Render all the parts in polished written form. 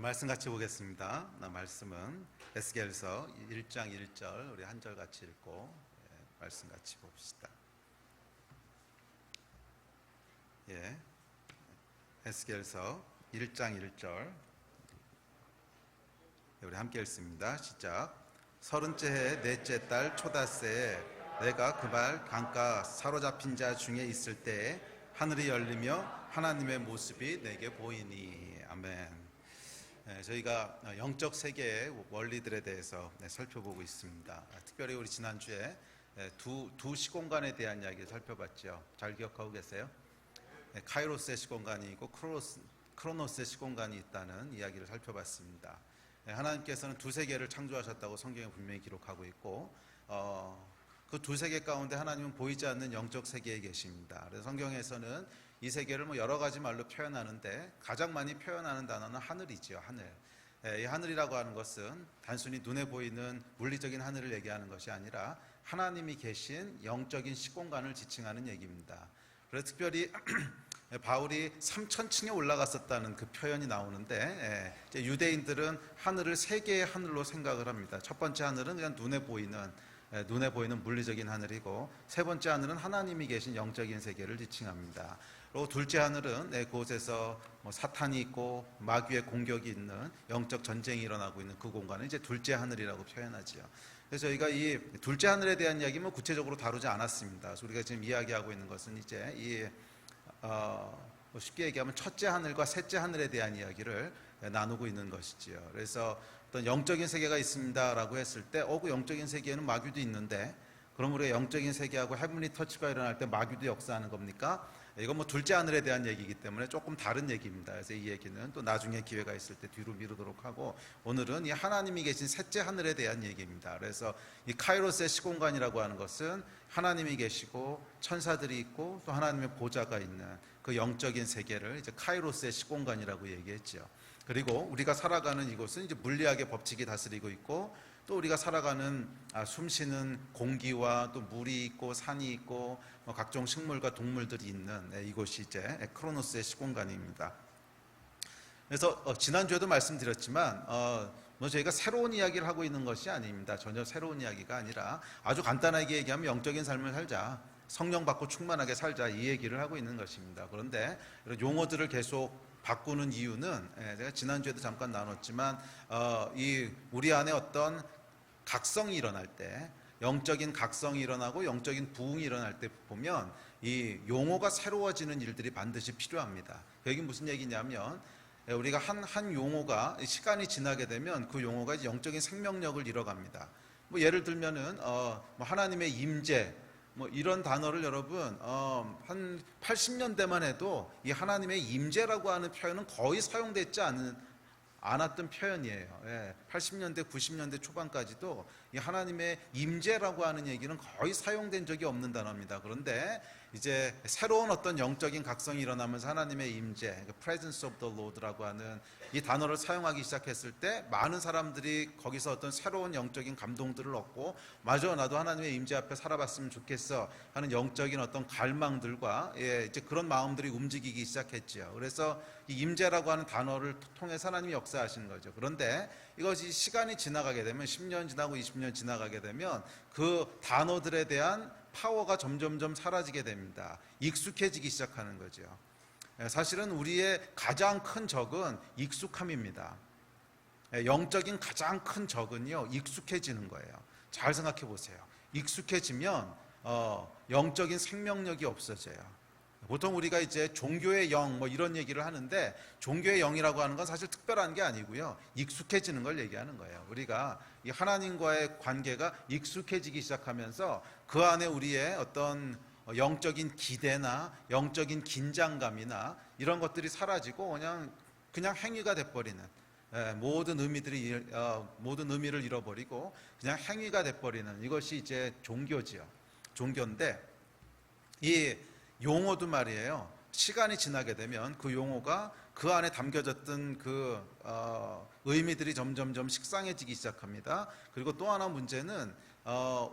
말씀 같이 보겠습니다. 말씀은 에스겔서 1장 1절 우리 한 절 같이 읽고 말씀 같이 봅시다. 에스겔서 1장 1절 우리 함께 읽습니다. 시작. 30째 해 넷째 달 초닷새에 내가 그 말 강가 사로잡힌 자 중에 있을 때에 하늘이 열리며 하나님의 모습이 내게 보이니. 아멘. 저희가 영적 세계의 원리들에 대해서 살펴보고 있습니다. 특별히 우리 지난주에 두 시공간에 대한 이야기를 살펴봤죠. 잘 기억하고 계세요? 카이로스의 시공간이 있고 크로노스의 시공간이 있다는 이야기를 살펴봤습니다. 하나님께서는 두 세계를 창조하셨다고 성경에 분명히 기록하고 있고 그 두 세계 가운데 하나님은 보이지 않는 영적 세계에 계십니다. 그래서 성경에서는 이 세계를 여러 가지 말로 표현하는데 가장 많이 표현하는 단어는 하늘이지요. 하늘. 이 하늘이라고 하는 것은 단순히 눈에 보이는 물리적인 하늘을 얘기하는 것이 아니라 하나님이 계신 영적인 시공간을 지칭하는 얘기입니다. 그래서 특별히 바울이 3000층에 올라갔었다는 그 표현이 나오는데 이제 유대인들은 하늘을 세 개의 하늘로 생각을 합니다. 첫 번째 하늘은 그냥 눈에 보이는 물리적인 하늘이고, 세 번째 하늘은 하나님이 계신 영적인 세계를 지칭합니다. 그리고 둘째 하늘은 그곳에서 사탄이 있고 마귀의 공격이 있는 영적 전쟁이 일어나고 있는 그 공간을 이제 둘째 하늘이라고 표현하지요. 그래서 저희가 이 둘째 하늘에 대한 이야기는 구체적으로 다루지 않았습니다. 그래서 우리가 지금 이야기하고 있는 것은 이제 쉽게 얘기하면 첫째 하늘과 셋째 하늘에 대한 이야기를 나누고 있는 것이지요. 그래서 어떤 영적인 세계가 있습니다라고 했을 때 그 영적인 세계에는 마귀도 있는데, 그럼 우리가 영적인 세계하고 헤븐리 터치가 일어날 때 마귀도 역사하는 겁니까? 이건 둘째 하늘에 대한 얘기이기 때문에 조금 다른 얘기입니다. 그래서 이 얘기는 또 나중에 기회가 있을 때 뒤로 미루도록 하고, 오늘은 이 하나님이 계신 셋째 하늘에 대한 얘기입니다. 그래서 이 카이로스의 시공간이라고 하는 것은 하나님이 계시고 천사들이 있고 또 하나님의 보좌가 있는 그 영적인 세계를 이제 카이로스의 시공간이라고 얘기했죠. 그리고 우리가 살아가는 이곳은 이제 물리학의 법칙이 다스리고 있고, 또 우리가 살아가는 숨쉬는 공기와 또 물이 있고 산이 있고 각종 식물과 동물들이 있는 이곳이 이제 크로노스의 시공간입니다. 그래서 지난주에도 말씀드렸지만 저희가 새로운 이야기를 하고 있는 것이 아닙니다. 전혀 새로운 이야기가 아니라 아주 간단하게 얘기하면 영적인 삶을 살자, 성령 받고 충만하게 살자, 이 얘기를 하고 있는 것입니다. 그런데 이런 용어들을 계속 바꾸는 이유는 제가 지난주에도 잠깐 나눴지만 우리 안에 어떤 각성이 일어날 때, 영적인 각성이 일어나고 영적인 부흥이 일어날 때 보면 이 용어가 새로워지는 일들이 반드시 필요합니다. 그게 무슨 얘기냐면 우리가 한 용어가 시간이 지나게 되면 그 용어가 이제 영적인 생명력을 잃어갑니다. 예를 들면은 하나님의 임재 이런 단어를 여러분 한 80년대만 해도 이 하나님의 임재라고 하는 표현은 거의 사용되지 않았던 표현이에요. 80년대 90년대 초반까지도 이 하나님의 임재라고 하는 얘기는 거의 사용된 적이 없는 단어입니다. 그런데 이제 새로운 어떤 영적인 각성이 일어나면서 하나님의 임재, presence of the Lord라고 하는 이 단어를 사용하기 시작했을 때 많은 사람들이 거기서 어떤 새로운 영적인 감동들을 얻고, 맞아, 나도 하나님의 임재 앞에 살아봤으면 좋겠어 하는 영적인 어떤 갈망들과 이제 그런 마음들이 움직이기 시작했죠. 그래서 이 임재라고 하는 단어를 통해서 하나님이 역사하시는 거죠. 그런데 이것이 시간이 지나가게 되면 10년 지나고 20년 지나가게 되면 그 단어들에 대한 파워가 점점점 사라지게 됩니다. 익숙해지기 시작하는 거죠. 사실은 우리의 가장 큰 적은 익숙함입니다. 영적인 가장 큰 적은요, 익숙해지는 거예요. 잘 생각해 보세요. 익숙해지면 영적인 생명력이 없어져요. 보통 우리가 이제 종교의 영 이런 얘기를 하는데, 종교의 영이라고 하는 건 사실 특별한 게 아니고요, 익숙해지는 걸 얘기하는 거예요. 우리가 이 하나님과의 관계가 익숙해지기 시작하면서 그 안에 우리의 어떤 영적인 기대나 영적인 긴장감이나 이런 것들이 사라지고 그냥 행위가 돼버리는, 모든 의미를 잃어버리고 그냥 행위가 돼버리는 이것이 이제 종교지요. 종교인데 이 용어도 말이에요, 시간이 지나게 되면 그 용어가 그 안에 담겨졌던 의미들이 점점점 식상해지기 시작합니다. 그리고 또 하나 문제는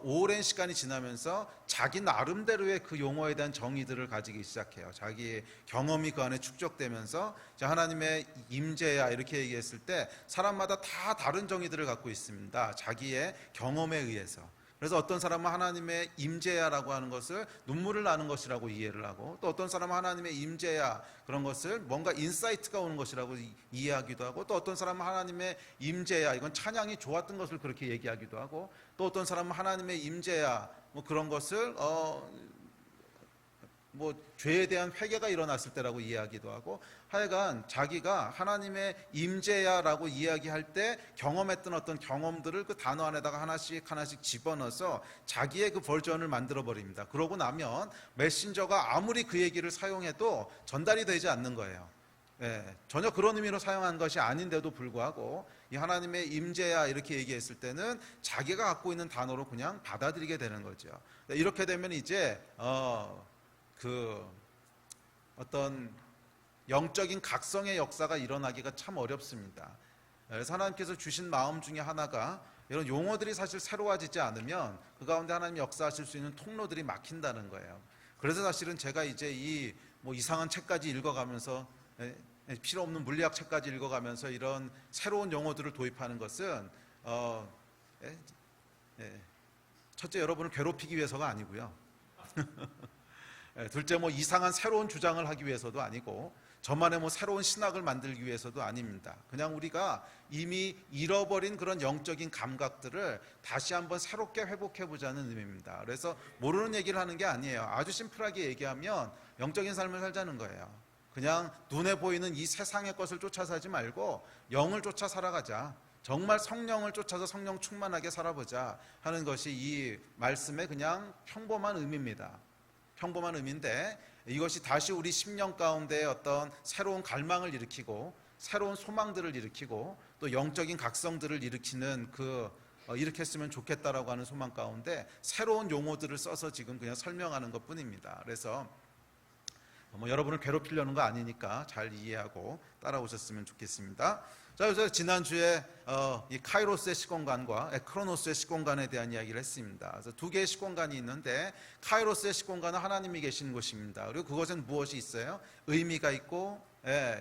오랜 시간이 지나면서 자기 나름대로의 그 용어에 대한 정의들을 가지기 시작해요. 자기의 경험이 그 안에 축적되면서 하나님의 임재야 이렇게 얘기했을 때 사람마다 다 다른 정의들을 갖고 있습니다. 자기의 경험에 의해서. 그래서 어떤 사람은 하나님의 임재야라고 하는 것을 눈물을 나는 것이라고 이해를 하고, 또 어떤 사람은 하나님의 임재야 그런 것을 뭔가 인사이트가 오는 것이라고 이해하기도 하고, 또 어떤 사람은 하나님의 임재야 이건 찬양이 좋았던 것을 그렇게 얘기하기도 하고, 또 어떤 사람은 하나님의 임재야 뭐 그런 것을 뭐 죄에 대한 회개가 일어났을 때라고 이해하기도 하고, 하여간 자기가 하나님의 임재야라고 이야기할 때 경험했던 어떤 경험들을 그 단어 안에다가 하나씩 하나씩 집어넣어서 자기의 그 버전을 만들어 버립니다. 그러고 나면 메신저가 아무리 그 얘기를 사용해도 전달이 되지 않는 거예요. 전혀 그런 의미로 사용한 것이 아닌데도 불구하고 이 하나님의 임재야 이렇게 얘기했을 때는 자기가 갖고 있는 단어로 그냥 받아들이게 되는 거죠. 이렇게 되면 이제 그 어떤 영적인 각성의 역사가 일어나기가 참 어렵습니다. 그래서 하나님께서 주신 마음 중에 하나가 이런 용어들이 사실 새로워지지 않으면 그 가운데 하나님이 역사하실 수 있는 통로들이 막힌다는 거예요. 그래서 사실은 제가 이제 이 뭐 이상한 책까지 읽어가면서 필요 없는 물리학 책까지 읽어가면서 이런 새로운 용어들을 도입하는 것은 첫째 여러분을 괴롭히기 위해서가 아니고요. 둘째 뭐 이상한 새로운 주장을 하기 위해서도 아니고 저만의 뭐 새로운 신학을 만들기 위해서도 아닙니다. 그냥 우리가 이미 잃어버린 그런 영적인 감각들을 다시 한번 새롭게 회복해 보자는 의미입니다. 그래서 모르는 얘기를 하는 게 아니에요. 아주 심플하게 얘기하면 영적인 삶을 살자는 거예요. 그냥 눈에 보이는 이 세상의 것을 쫓아 살지 말고 영을 쫓아 살아가자. 정말 성령을 쫓아서 성령 충만하게 살아보자 하는 것이 이 말씀의 그냥 평범한 의미입니다. 평범한 의미인데 이것이 다시 우리 심령 가운데 어떤 새로운 갈망을 일으키고 새로운 소망들을 일으키고 또 영적인 각성들을 일으키는 이렇게 했으면 좋겠다라고 하는 소망 가운데 새로운 용어들을 써서 지금 그냥 설명하는 것뿐입니다. 그래서 뭐 여러분을 괴롭히려는 거 아니니까 잘 이해하고 따라오셨으면 좋겠습니다. 자, 그래서 지난주에 이 카이로스의 시공간과 크로노스의 시공간에 대한 이야기를 했습니다. 그래서 두 개의 시공간이 있는데 카이로스의 시공간은 하나님이 계신 곳입니다. 그리고 그것엔 무엇이 있어요? 의미가 있고,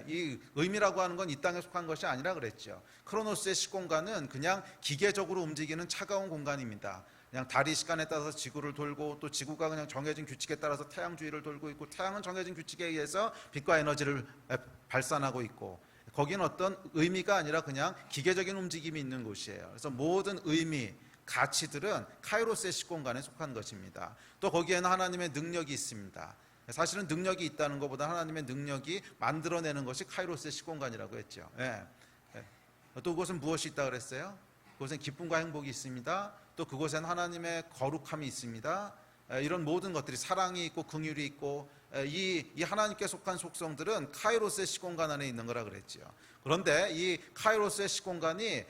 이 의미라고 하는 건 이 땅에 속한 것이 아니라 그랬죠. 크로노스의 시공간은 그냥 기계적으로 움직이는 차가운 공간입니다. 그냥 달이 시간에 따라서 지구를 돌고 또 지구가 그냥 정해진 규칙에 따라서 태양 주위를 돌고 있고 태양은 정해진 규칙에 의해서 빛과 에너지를 발산하고 있고 거기는 어떤 의미가 아니라 그냥 기계적인 움직임이 있는 곳이에요. 그래서 모든 의미, 가치들은 카이로스의 시공간에 속한 것입니다. 또 거기에는 하나님의 능력이 있습니다. 사실은 능력이 있다는 것보다 하나님의 능력이 만들어내는 것이 카이로스의 시공간이라고 했죠. 또 그것은 무엇이 있다고 그랬어요? 그것은 기쁨과 행복이 있습니다. 또 그곳엔 하나님의 거룩함이 있습니다. 이런 모든 것들이 사랑이 있고 긍휼이 있고 이 하나님께 속한 속성들은 카이로스의 시공간 안에 있는 거라 그랬죠. 그런데 이 카이로스의 시공간이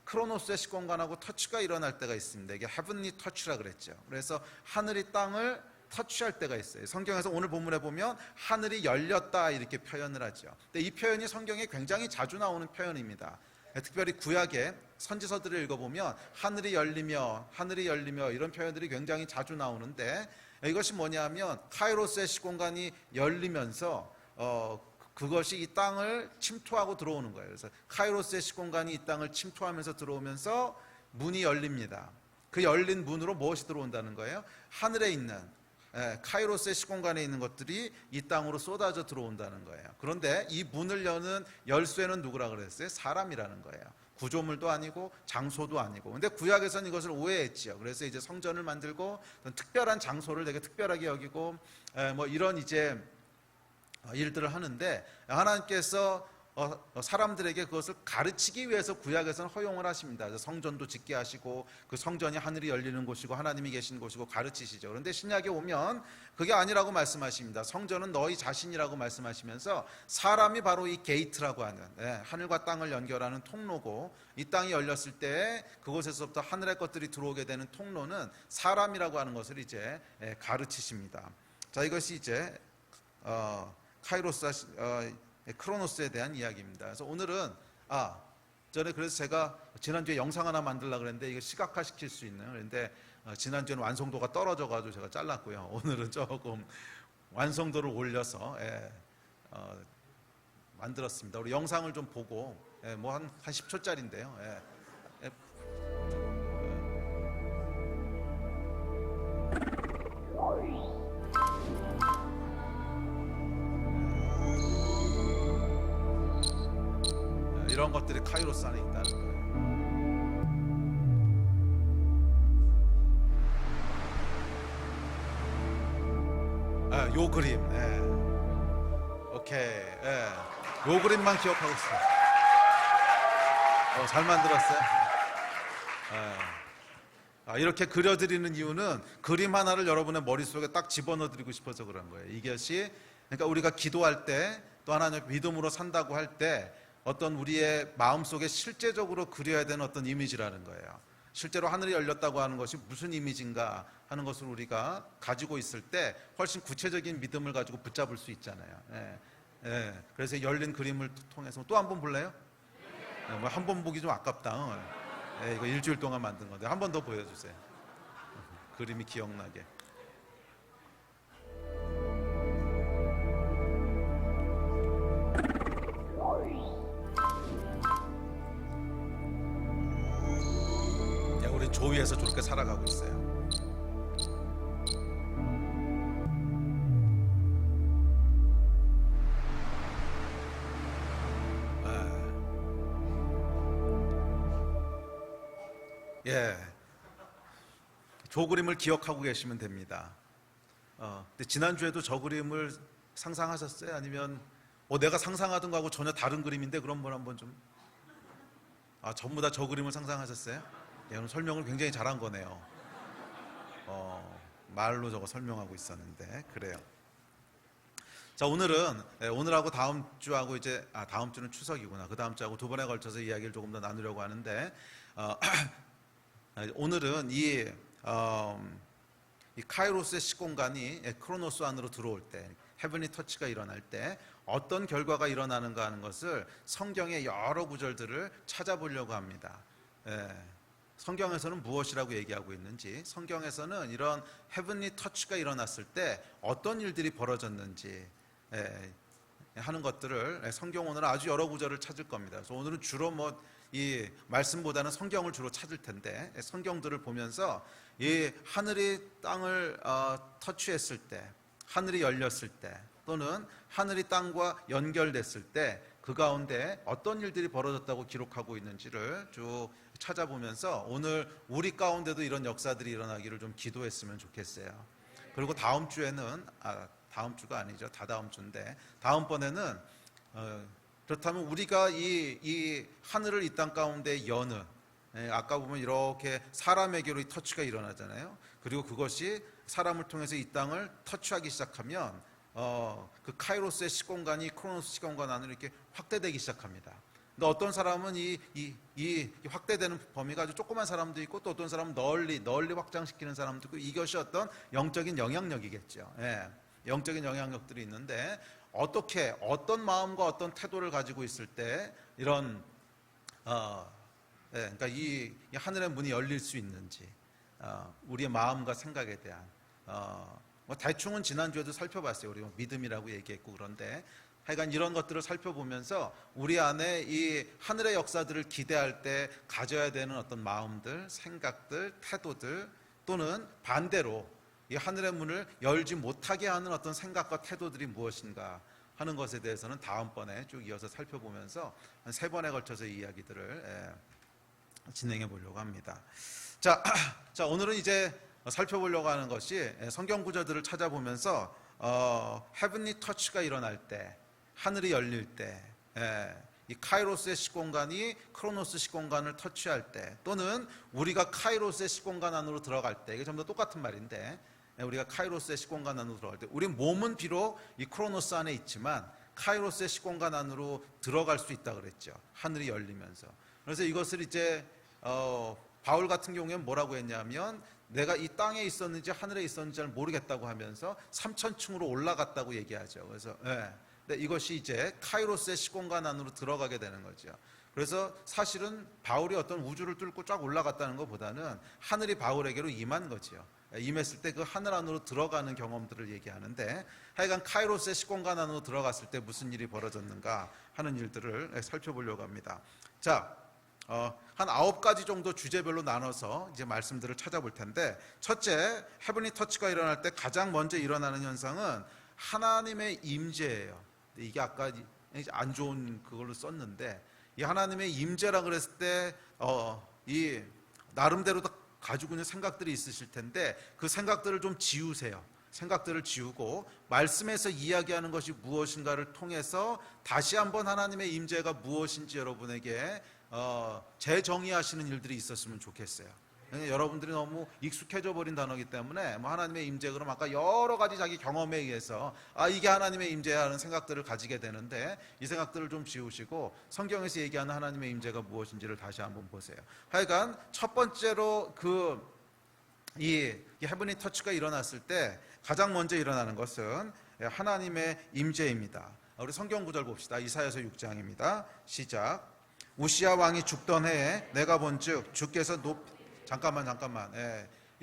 크로노스의 시공간하고 터치가 일어날 때가 있습니다. 이게 헤븐리 터치라 그랬죠. 그래서 하늘이 땅을 터치할 때가 있어요. 성경에서 오늘 본문에 보면 하늘이 열렸다 이렇게 표현을 하죠. 근데 이 표현이 성경에 굉장히 자주 나오는 표현입니다. 특별히 구약의 선지서들을 읽어보면 하늘이 열리며 이런 표현들이 굉장히 자주 나오는데 이것이 뭐냐면 카이로스의 시공간이 열리면서 그것이 이 땅을 침투하고 들어오는 거예요. 그래서 카이로스의 시공간이 이 땅을 침투하면서 들어오면서 문이 열립니다. 그 열린 문으로 무엇이 들어온다는 거예요? 하늘에 있는 카이로스의 시공간에 있는 것들이 이 땅으로 쏟아져 들어온다는 거예요. 그런데 이 문을 여는 열쇠는 누구라 그랬어요? 사람이라는 거예요. 구조물도 아니고 장소도 아니고. 근데 구약에서는 이것을 오해했지요. 그래서 이제 성전을 만들고 특별한 장소를 되게 특별하게 여기고 뭐 이런 이제 일들을 하는데 하나님께서 사람들에게 그것을 가르치기 위해서 구약에서는 허용을 하십니다. 그래서 성전도 짓게 하시고 그 성전이 하늘이 열리는 곳이고 하나님이 계신 곳이고 가르치시죠. 그런데 신약에 오면 그게 아니라고 말씀하십니다. 성전은 너희 자신이라고 말씀하시면서 사람이 바로 이 게이트라고 하는 하늘과 땅을 연결하는 통로고 이 땅이 열렸을 때 그곳에서부터 하늘의 것들이 들어오게 되는 통로는 사람이라고 하는 것을 이제 가르치십니다. 자, 이것이 이제 카이로스 크로노스에 대한 이야기입니다. 그래서 오늘은 전에 그래서 제가 지난주에 영상 하나 만들려고 그랬는데 이거 시각화시킬 수 있는, 그런데 지난주에는 완성도가 떨어져가지고 제가 잘랐고요. 오늘은 조금 완성도를 올려서 만들었습니다. 우리 영상을 좀 보고 뭐 한 10초짜리인데요. 이런 것들이 카이로스 안에 있다는 거예요. 요 그림, 오케이, 요 그림만 기억하고 있어요. 잘 만들었어요. 이렇게 그려드리는 이유는 그림 하나를 여러분의 머릿속에 딱 집어넣어드리고 싶어서 그런 거예요. 이것이 그러니까 우리가 기도할 때, 또 하나는 믿음으로 산다고 할 때 어떤 우리의 마음속에 실제적으로 그려야 되는 어떤 이미지라는 거예요. 실제로 하늘이 열렸다고 하는 것이 무슨 이미지인가 하는 것을 우리가 가지고 있을 때 훨씬 구체적인 믿음을 가지고 붙잡을 수 있잖아요. 그래서 열린 그림을 통해서 또 한 번 볼래요? 뭐 한 번 보기 좀 아깝다. 이거 일주일 동안 만든 건데 한 번 더 보여주세요. 그림이 기억나게. 우리 조위에서 저렇게 살아가고 있어요. 조 그림을 기억하고 계시면 됩니다. 근데 지난주에도 저 그림을 상상하셨어요? 아니면 내가 상상하던 거하고 전혀 다른 그림인데 그런 분 한번 좀. 전부 다 저 그림을 상상하셨어요? 오늘 설명을 굉장히 잘한 거네요. 말로 저거 설명하고 있었는데 그래요. 자, 오늘은 오늘하고 다음 주하고 이제 다음 주는 추석이구나. 그 다음 주하고 두 번에 걸쳐서 이야기를 조금 더 나누려고 하는데 오늘은 이 카이로스의 시공간이 크로노스 안으로 들어올 때, 헤븐리 터치가 일어날 때 어떤 결과가 일어나는가 하는 것을 성경의 여러 구절들을 찾아보려고 합니다. 성경에서는 무엇이라고 얘기하고 있는지, 성경에서는 이런 헤븐리 터치가 일어났을 때 어떤 일들이 벌어졌는지 하는 것들을 성경 오늘 아주 여러 구절을 찾을 겁니다. 그래서 오늘은 주로 이 말씀보다는 성경을 주로 찾을 텐데, 성경들을 보면서 이 하늘이 땅을 터치했을 때, 하늘이 열렸을 때, 또는 하늘이 땅과 연결됐을 때 그 가운데 어떤 일들이 벌어졌다고 기록하고 있는지를 쭉 찾아보면서 오늘 우리 가운데도 이런 역사들이 일어나기를 좀 기도했으면 좋겠어요. 그리고 다음 주에는 다음 주가 아니죠, 다다음 주인데 다음번에는 그렇다면 우리가 이 하늘을 이 땅 가운데 여는, 아까 보면 이렇게 사람에게로 이 터치가 일어나잖아요. 그리고 그것이 사람을 통해서 이 땅을 터치하기 시작하면 그 카이로스의 시공간이 크로노스 시공간 안으로 이렇게 확대되기 시작합니다. 근데 어떤 사람은 이 확대되는 범위가 아주 조그만 사람도 있고, 또 어떤 사람은 널리 확장시키는 사람도 있고, 이것이 어떤 영적인 영향력이겠죠. 영적인 영향력들이 있는데 어떤 마음과 어떤 태도를 가지고 있을 때 이런 그러니까 이 하늘의 문이 열릴 수 있는지, 우리의 마음과 생각에 대한 대충은 지난주에도 살펴봤어요. 우리 믿음이라고 얘기했고, 그런데 하여간 이런 것들을 살펴보면서 우리 안에 이 하늘의 역사들을 기대할 때 가져야 되는 어떤 마음들, 생각들, 태도들, 또는 반대로 이 하늘의 문을 열지 못하게 하는 어떤 생각과 태도들이 무엇인가 하는 것에 대해서는 다음번에 쭉 이어서 살펴보면서 한 3번에 걸쳐서 이 이야기들을 진행해 보려고 합니다. 자, 오늘은 이제 살펴보려고 하는 것이 성경 구절들을 찾아보면서 헤븐리 터치가 일어날 때, 하늘이 열릴 때, 이 카이로스의 시공간이 크로노스 시공간을 터치할 때, 또는 우리가 카이로스의 시공간 안으로 들어갈 때, 이게 전부 다 똑같은 말인데, 우리가 카이로스의 시공간 안으로 들어갈 때, 우리 몸은 비록 이 크로노스 안에 있지만 카이로스의 시공간 안으로 들어갈 수 있다 그랬죠. 하늘이 열리면서. 그래서 이것을 이제 바울 같은 경우에는 뭐라고 했냐면, 내가 이 땅에 있었는지 하늘에 있었는지 잘 모르겠다고 하면서 3000층으로 올라갔다고 얘기하죠. 그래서 근데 이것이 이제 카이로스의 시공간 안으로 들어가게 되는 거죠. 그래서 사실은 바울이 어떤 우주를 뚫고 쫙 올라갔다는 것보다는 하늘이 바울에게로 임한 거지요. 임했을 때 그 하늘 안으로 들어가는 경험들을 얘기하는데, 하여간 카이로스의 시공간 안으로 들어갔을 때 무슨 일이 벌어졌는가 하는 일들을 살펴보려고 합니다. 자, 한 9가지 정도 주제별로 나눠서 이제 말씀들을 찾아볼 텐데, 첫째, 헤븐리 터치가 일어날 때 가장 먼저 일어나는 현상은 하나님의 임재예요. 이게 아까 안 좋은 그걸로 썼는데, 이 하나님의 임재라 그랬을 때 이 나름대로 가지고 있는 생각들이 있으실 텐데, 그 생각들을 좀 지우세요. 생각들을 지우고 말씀에서 이야기하는 것이 무엇인가를 통해서 다시 한번 하나님의 임재가 무엇인지 여러분에게 재정의하시는 일들이 있었으면 좋겠어요. 여러분들이 너무 익숙해져 버린 단어이기 때문에 하나님의 임재 그럼 아까 여러 가지 자기 경험에 의해서 이게 하나님의 임재라는 생각들을 가지게 되는데, 이 생각들을 좀 지우시고 성경에서 얘기하는 하나님의 임재가 무엇인지를 다시 한번 보세요. 하여간 첫 번째로 이 헤븐리 터치가 일어났을 때 가장 먼저 일어나는 것은 하나님의 임재입니다. 우리 성경 구절 봅시다. 이사야서 6장입니다. 시작. 우시야 왕이 죽던 해에 내가 본즉 주께서 잠깐만.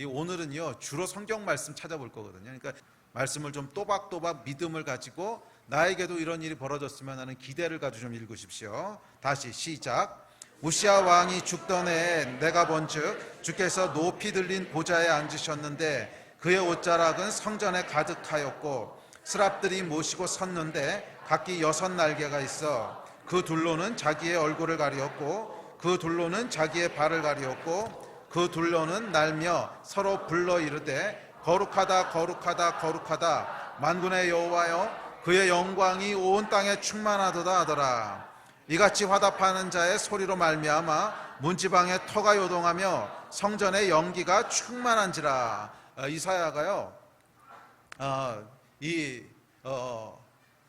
오늘은요 주로 성경 말씀 찾아볼 거거든요. 그러니까 말씀을 좀 또박또박 믿음을 가지고 나에게도 이런 일이 벌어졌으면 하는 기대를 가지고 좀 읽으십시오. 다시 시작. 우시야 왕이 죽던 해에 내가 본즉 주께서 높이 들린 보좌에 앉으셨는데 그의 옷자락은 성전에 가득하였고 스랍들이 모시고 섰는데 각기 6날개가 있어 그 둘로는 자기의 얼굴을 가리었고 그 둘로는 자기의 발을 가리었고 그 둘로는 날며 서로 불러 이르되 거룩하다 거룩하다 거룩하다 만군의 여호와여 그의 영광이 온 땅에 충만하도다 하더라. 이같이 화답하는 자의 소리로 말미암아 문지방에 터가 요동하며 성전의 연기가 충만한지라. 이사야가요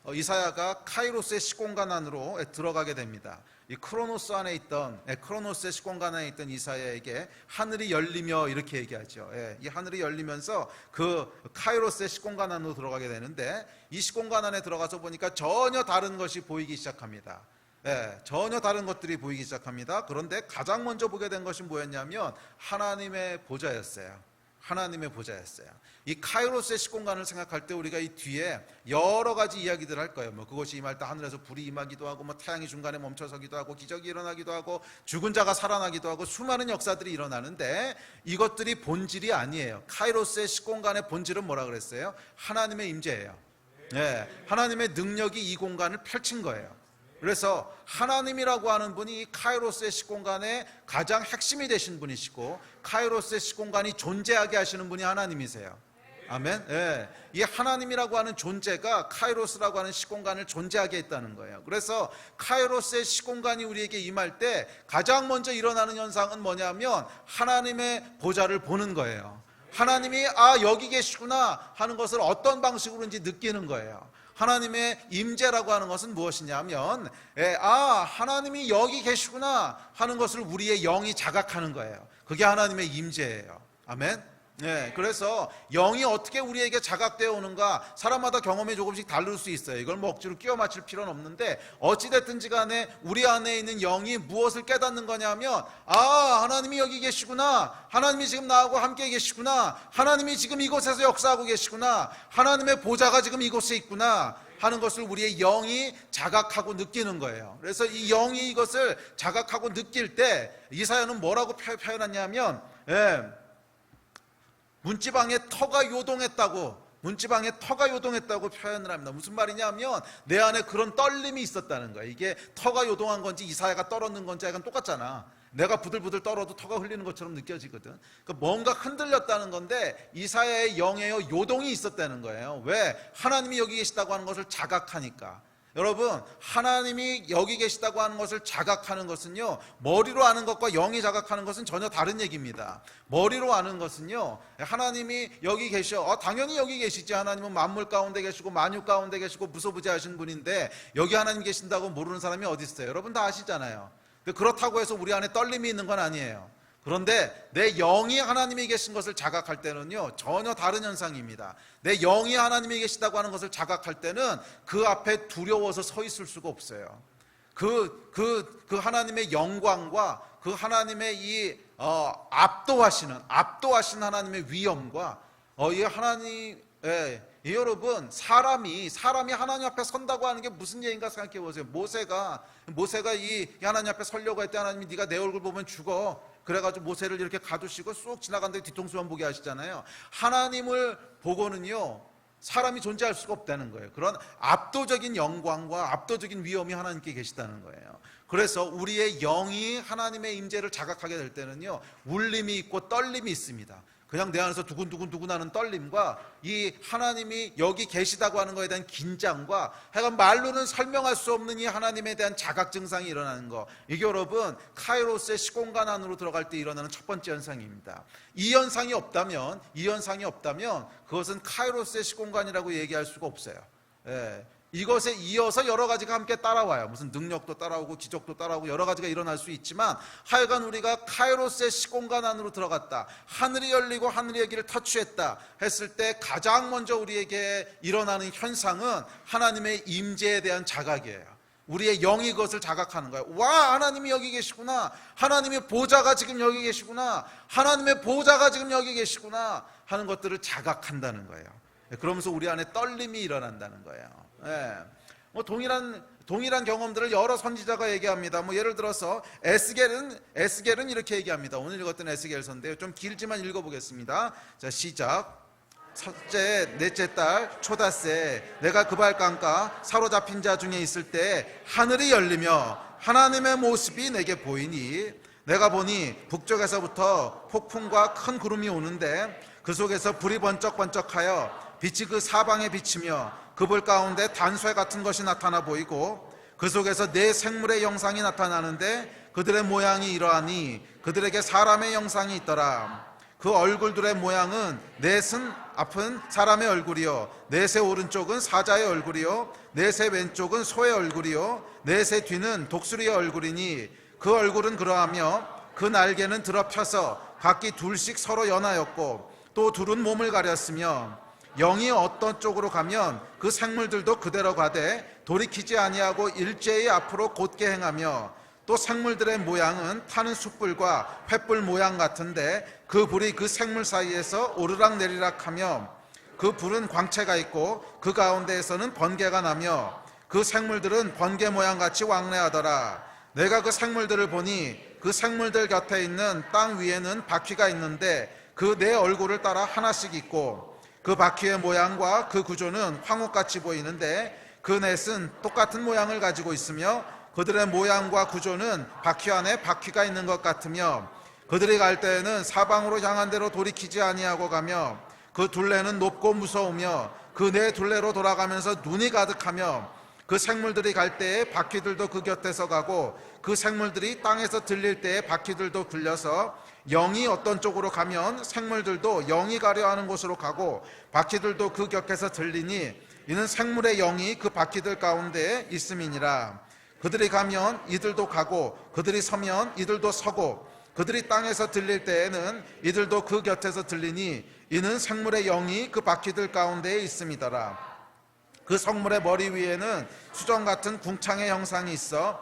이사야가 카이로스의 시공간 안으로 들어가게 됩니다. 이 크로노스 안에 있던 크로노스의 시공간 안에 있던 이사야에게 하늘이 열리며 이렇게 얘기하죠. 이 하늘이 열리면서 그 카이로스의 시공간 안으로 들어가게 되는데, 이 시공간 안에 들어가서 보니까 전혀 다른 것이 보이기 시작합니다. 전혀 다른 것들이 보이기 시작합니다. 그런데 가장 먼저 보게 된 것이 뭐였냐면 하나님의 보좌였어요. 하나님의 보좌였어요. 이 카이로스의 시공간을 생각할 때 우리가 이 뒤에 여러 가지 이야기들 할 거예요. 그것이 임할 때 하늘에서 불이 임하기도 하고 태양이 중간에 멈춰서기도 하고 기적이 일어나기도 하고 죽은 자가 살아나기도 하고 수많은 역사들이 일어나는데, 이것들이 본질이 아니에요. 카이로스의 시공간의 본질은 뭐라 그랬어요? 하나님의 임재예요. 하나님의 능력이 이 공간을 펼친 거예요. 그래서 하나님이라고 하는 분이 이 카이로스의 시공간의 가장 핵심이 되신 분이시고, 카이로스의 시공간이 존재하게 하시는 분이 하나님이세요. 아멘. 이 하나님이라고 하는 존재가 카이로스라고 하는 시공간을 존재하게 했다는 거예요. 그래서 카이로스의 시공간이 우리에게 임할 때 가장 먼저 일어나는 현상은 뭐냐면 하나님의 보좌를 보는 거예요. 하나님이 여기 계시구나 하는 것을 어떤 방식으로인지 느끼는 거예요. 하나님의 임재라고 하는 것은 무엇이냐면 하나님이 여기 계시구나 하는 것을 우리의 영이 자각하는 거예요. 그게 하나님의 임재예요. 아멘. 그래서 영이 어떻게 우리에게 자각되어 오는가 사람마다 경험이 조금씩 다를 수 있어요. 이걸 억지로 끼워 맞출 필요는 없는데, 어찌됐든지 간에 우리 안에 있는 영이 무엇을 깨닫는 거냐면 하나님이 여기 계시구나, 하나님이 지금 나하고 함께 계시구나, 하나님이 지금 이곳에서 역사하고 계시구나, 하나님의 보좌가 지금 이곳에 있구나 하는 것을 우리의 영이 자각하고 느끼는 거예요. 그래서 이 영이 이것을 자각하고 느낄 때 이사야는 뭐라고 표현하냐면 문지방에 터가 요동했다고 표현을 합니다. 무슨 말이냐면 내 안에 그런 떨림이 있었다는 거예요. 이게 터가 요동한 건지 이사야가 떨었는 건지 약간 똑같잖아. 내가 부들부들 떨어도 터가 흘리는 것처럼 느껴지거든. 그러니까 뭔가 흔들렸다는 건데 이사야의 영의 요동이 있었다는 거예요. 왜? 하나님이 여기 계시다고 하는 것을 자각하니까. 여러분, 하나님이 여기 계시다고 하는 것을 자각하는 것은요, 머리로 아는 것과 영이 자각하는 것은 전혀 다른 얘기입니다. 머리로 아는 것은요, 하나님이 여기 계셔, 당연히 여기 계시지. 하나님은 만물 가운데 계시고 만유 가운데 계시고 무소부지하신 분인데 여기 하나님 계신다고 모르는 사람이 어디 있어요? 여러분 다 아시잖아요. 그렇다고 해서 우리 안에 떨림이 있는 건 아니에요. 그런데 내 영이 하나님이 계신 것을 자각할 때는요, 전혀 다른 현상입니다. 내 영이 하나님이 계시다고 하는 것을 자각할 때는 그 앞에 두려워서 서 있을 수가 없어요. 그 하나님의 영광과 그 하나님의 이 압도하시는 하나님의 위엄과 이 하나님, 이 여러분, 사람이 하나님 앞에 선다고 하는 게 무슨 얘기인가 생각해 보세요. 모세가 이 하나님 앞에 서려고 할 때 하나님이 네가 내 얼굴 보면 죽어. 그래가지고 모세를 이렇게 가두시고 쑥 지나간데 뒤통수만 보게 하시잖아요. 하나님을 보고는요, 사람이 존재할 수가 없다는 거예요. 그런 압도적인 영광과 압도적인 위엄이 하나님께 계시다는 거예요. 그래서 우리의 영이 하나님의 임재를 자각하게 될 때는요, 울림이 있고 떨림이 있습니다. 그냥 내 안에서 두근두근 하는 떨림과 이 하나님이 여기 계시다고 하는 것에 대한 긴장과 하여간 말로는 설명할 수 없는 이 하나님에 대한 자각 증상이 일어나는 거, 이게 여러분 카이로스의 시공간 안으로 들어갈 때 일어나는 첫 번째 현상입니다. 이 현상이 없다면 그것은 카이로스의 시공간이라고 얘기할 수가 없어요. 이것에 이어서 여러 가지가 함께 따라와요. 무슨 능력도 따라오고 기적도 따라오고 여러 가지가 일어날 수 있지만, 하여간 우리가 카이로스의 시공간 안으로 들어갔다, 하늘이 열리고 하늘의 길을 터치했다 했을 때 가장 먼저 우리에게 일어나는 현상은 하나님의 임재에 대한 자각이에요. 우리의 영이 그것을 자각하는 거예요. 와, 하나님이 여기 계시구나, 하나님의 보좌가 지금 여기 계시구나, 하나님의 보좌가 지금 여기 계시구나 하는 것들을 자각한다는 거예요. 그러면서 우리 안에 떨림이 일어난다는 거예요. 동일한 경험들을 여러 선지자가 얘기합니다. 예를 들어서 에스겔은 이렇게 얘기합니다. 오늘 읽었던 에스겔서인데요, 좀 길지만 읽어보겠습니다. 자, 시작. 첫째, 넷째 달 초닷새 내가 그발 강가 사로잡힌 자 중에 있을 때 하늘이 열리며 하나님의 모습이 내게 보이니, 내가 보니 북쪽에서부터 폭풍과 큰 구름이 오는데 그 속에서 불이 번쩍번쩍하여 빛이 그 사방에 비치며 그 불 가운데 단쇠 같은 것이 나타나 보이고, 그 속에서 네 생물의 형상이 나타나는데 그들의 모양이 이러하니 그들에게 사람의 형상이 있더라. 그 얼굴들의 모양은 넷은 앞은 사람의 얼굴이요, 넷의 오른쪽은 사자의 얼굴이요, 넷의 왼쪽은 소의 얼굴이요, 넷의 뒤는 독수리의 얼굴이니, 그 얼굴은 그러하며 그 날개는 드러펴서 각기 둘씩 서로 연하였고 또 둘은 몸을 가렸으며, 영이 어떤 쪽으로 가면 그 생물들도 그대로 가되 돌이키지 아니하고 일제히 앞으로 곧게 행하며, 또 생물들의 모양은 타는 숯불과 횃불 모양 같은데 그 불이 그 생물 사이에서 오르락 내리락 하며, 그 불은 광채가 있고 그 가운데에서는 번개가 나며 그 생물들은 번개 모양 같이 왕래하더라. 내가 그 생물들을 보니 그 생물들 곁에 있는 땅 위에는 바퀴가 있는데 그 네 얼굴을 따라 하나씩 있고, 그 바퀴의 모양과 그 구조는 황홀같이 보이는데 그 넷은 똑같은 모양을 가지고 있으며 그들의 모양과 구조는 바퀴 안에 바퀴가 있는 것 같으며, 그들이 갈 때에는 사방으로 향한 대로 돌이키지 아니하고 가며, 그 둘레는 높고 무서우며 그 네 둘레로 돌아가면서 눈이 가득하며, 그 생물들이 갈 때에 바퀴들도 그 곁에서 가고 그 생물들이 땅에서 들릴 때에 바퀴들도 굴려서 영이 어떤 쪽으로 가면 생물들도 영이 가려 하는 곳으로 가고 바퀴들도 그 곁에서 들리니, 이는 생물의 영이 그 바퀴들 가운데에 있음이니라. 그들이 가면 이들도 가고 그들이 서면 이들도 서고 그들이 땅에서 들릴 때에는 이들도 그 곁에서 들리니, 이는 생물의 영이 그 바퀴들 가운데에 있음이더라. 그 성물의 머리 위에는 수정 같은 궁창의 형상이 있어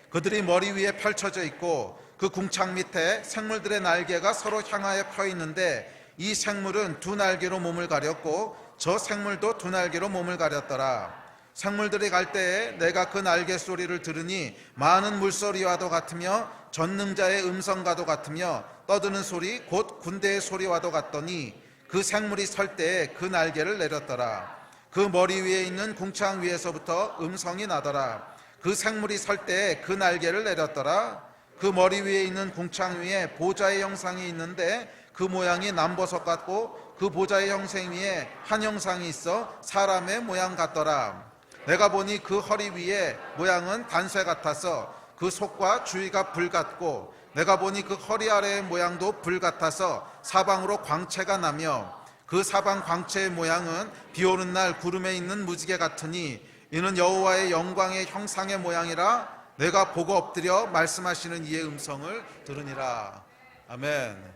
그들이 머리 위에 펼쳐져 있고, 그 궁창 밑에 생물들의 날개가 서로 향하여 펴 있는데, 이 생물은 두 날개로 몸을 가렸고 저 생물도 두 날개로 몸을 가렸더라. 생물들이 갈 때에 내가 그 날개 소리를 들으니 많은 물소리와도 같으며 전능자의 음성과도 같으며 떠드는 소리 곧 군대의 소리와도 같더니, 그 생물이 설 때에 그 날개를 내렸더라. 그 머리 위에 있는 궁창 위에서부터 음성이 나더라. 그 생물이 설 때에 그 날개를 내렸더라. 그 머리 위에 있는 궁창 위에 보좌의 형상이 있는데 그 모양이 남보석 같고 그 보좌의 형상 위에 한 형상이 있어 사람의 모양 같더라. 내가 보니 그 허리 위에 모양은 단쇠 같아서 그 속과 주위가 불 같고, 내가 보니 그 허리 아래의 모양도 불 같아서 사방으로 광채가 나며, 그 사방 광채의 모양은 비 오는 날 구름에 있는 무지개 같으니, 이는 여호와의 영광의 형상의 모양이라. 내가 보고 엎드려 말씀하시는 이의 음성을 들으니라. 아멘.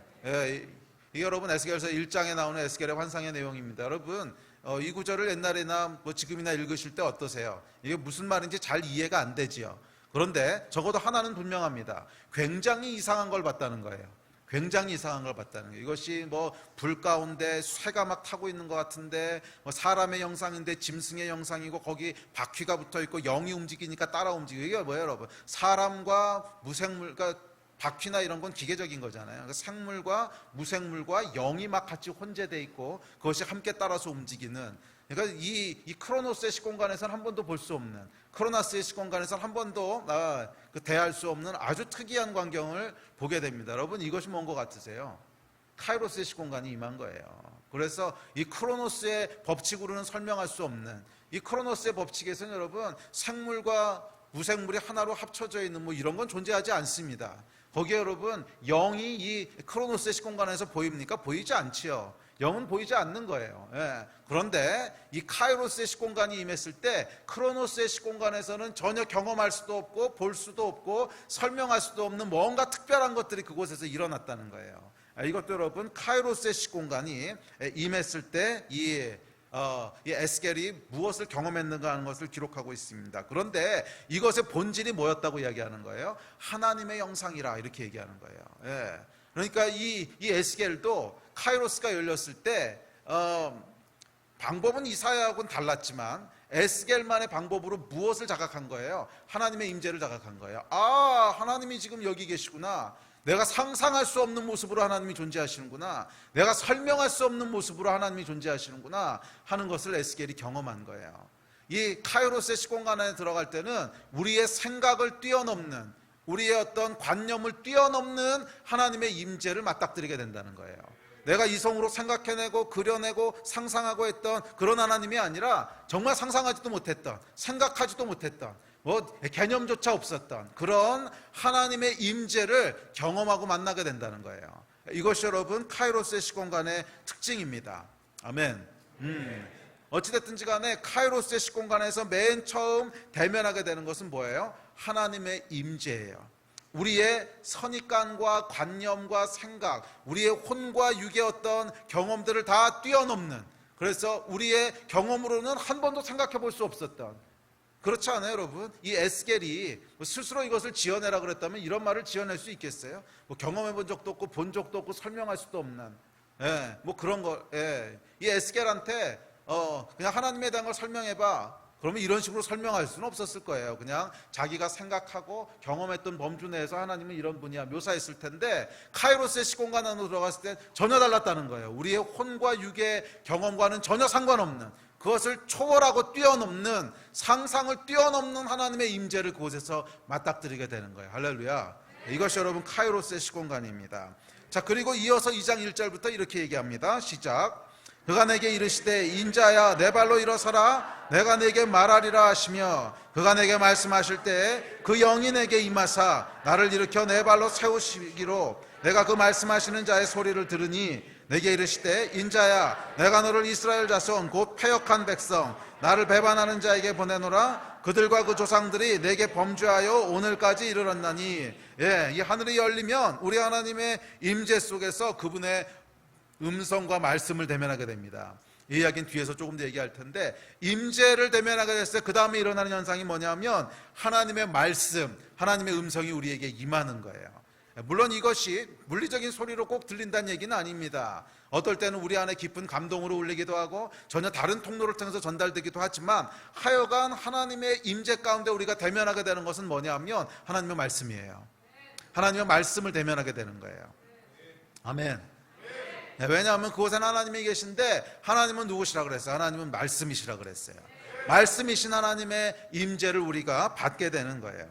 이게 여러분 에스겔서 1장에 나오는 에스겔의 환상의 내용입니다. 여러분 이 구절을 옛날이나 지금이나 읽으실 때 어떠세요? 이게 무슨 말인지 잘 이해가 안 되지요. 그런데 적어도 하나는 분명합니다. 굉장히 이상한 걸 봤다는 거예요. 굉장히 이상한 걸 봤다는 거예요. 이것이 불 가운데 쇠가 막 타고 있는 것 같은데 사람의 형상인데 짐승의 형상이고 거기 바퀴가 붙어 있고 영이 움직이니까 따라 움직이고. 이게 뭐예요, 여러분? 사람과 무생물, 그러니까 바퀴나 이런 건 기계적인 거잖아요. 그러니까 생물과 무생물과 영이 막 같이 혼재돼 있고 그것이 함께 따라서 움직이는. 그러니까 이 크로노스의 시공간에서는 한 번도 볼 수 없는, 크로노스의 시공간에서는 한 번도 대할 수 없는 아주 특이한 광경을 보게 됩니다. 여러분 이것이 뭔 것 같으세요? 카이로스의 시공간이 임한 거예요. 그래서 이 크로노스의 법칙으로는 설명할 수 없는, 이 크로노스의 법칙에서는 여러분 생물과 무생물이 하나로 합쳐져 있는 이런 건 존재하지 않습니다. 거기에 여러분 영이 이 크로노스의 시공간에서 보입니까? 보이지 않지요. 영은 보이지 않는 거예요. 그런데 이 카이로스의 시공간이 임했을 때 크로노스의 시공간에서는 전혀 경험할 수도 없고 볼 수도 없고 설명할 수도 없는 뭔가 특별한 것들이 그곳에서 일어났다는 거예요. 이것도 여러분 카이로스의 시공간이 임했을 때 이 에스겔이 무엇을 경험했는가 하는 것을 기록하고 있습니다. 그런데 이것의 본질이 뭐였다고 이야기하는 거예요? 하나님의 영상이라 이렇게 얘기하는 거예요. 그러니까 이 에스겔도 카이로스가 열렸을 때 방법은 이사야하고는 달랐지만 에스겔만의 방법으로 무엇을 자각한 거예요? 하나님의 임재를 자각한 거예요. 아, 하나님이 지금 여기 계시구나. 내가 상상할 수 없는 모습으로 하나님이 존재하시는구나. 내가 설명할 수 없는 모습으로 하나님이 존재하시는구나 하는 것을 에스겔이 경험한 거예요. 이 카이로스의 시공간 안에 들어갈 때는 우리의 생각을 뛰어넘는, 우리의 어떤 관념을 뛰어넘는 하나님의 임재를 맞닥뜨리게 된다는 거예요. 내가 이성으로 생각해내고 그려내고 상상하고 했던 그런 하나님이 아니라 정말 상상하지도 못했던, 생각하지도 못했던, 개념조차 없었던 그런 하나님의 임재를 경험하고 만나게 된다는 거예요. 이것이 여러분 카이로스의 시공간의 특징입니다. 아멘. 어찌됐든지 간에 카이로스의 시공간에서 맨 처음 대면하게 되는 것은 뭐예요? 하나님의 임재예요. 우리의 선입관과 관념과 생각, 우리의 혼과 육의 어떤 경험들을 다 뛰어넘는, 그래서 우리의 경험으로는 한 번도 생각해 볼 수 없었던, 그렇지 않아요, 여러분? 이 에스겔이 스스로 이것을 지어내라 그랬다면 이런 말을 지어낼 수 있겠어요? 경험해 본 적도 없고 본 적도 없고 설명할 수도 없는 그런 거. 이 에스겔한테 그냥 하나님에 대한 걸 설명해봐, 그러면 이런 식으로 설명할 수는 없었을 거예요. 그냥 자기가 생각하고 경험했던 범주 내에서 하나님은 이런 분이야 묘사했을 텐데, 카이로스의 시공간 안으로 들어갔을 때 전혀 달랐다는 거예요. 우리의 혼과 육의 경험과는 전혀 상관없는, 그것을 초월하고 뛰어넘는, 상상을 뛰어넘는 하나님의 임재를 그곳에서 맞닥뜨리게 되는 거예요. 할렐루야. 이것이 여러분 카이로스의 시공간입니다. 자, 그리고 이어서 2장 1절부터 이렇게 얘기합니다. 시작. 그가 내게 이르시되 인자야 내 발로 일어서라, 내가 내게 말하리라 하시며, 그가 내게 말씀하실 때 그 영이 내게 임하사 나를 일으켜 내 발로 세우시기로, 내가 그 말씀하시는 자의 소리를 들으니 내게 이르시되 인자야 내가 너를 이스라엘 자손 곧 패역한 백성 나를 배반하는 자에게 보내노라. 그들과 그 조상들이 내게 범죄하여 오늘까지 이르렀나니. 이 하늘이 열리면 우리 하나님의 임재 속에서 그분의 음성과 말씀을 대면하게 됩니다. 이 이야기는 뒤에서 조금 더 얘기할 텐데, 임재를 대면하게 됐을 때 그 다음에 일어나는 현상이 뭐냐면 하나님의 말씀, 하나님의 음성이 우리에게 임하는 거예요. 물론 이것이 물리적인 소리로 꼭 들린다는 얘기는 아닙니다. 어떨 때는 우리 안에 깊은 감동으로 울리기도 하고 전혀 다른 통로를 통해서 전달되기도 하지만, 하여간 하나님의 임재 가운데 우리가 대면하게 되는 것은 뭐냐면 하나님의 말씀이에요. 하나님의 말씀을 대면하게 되는 거예요. 아멘. 왜냐하면 그곳에는 하나님이 계신데, 하나님은 누구시라 그랬어요? 하나님은 말씀이시라 그랬어요. 말씀이신 하나님의 임재를 우리가 받게 되는 거예요.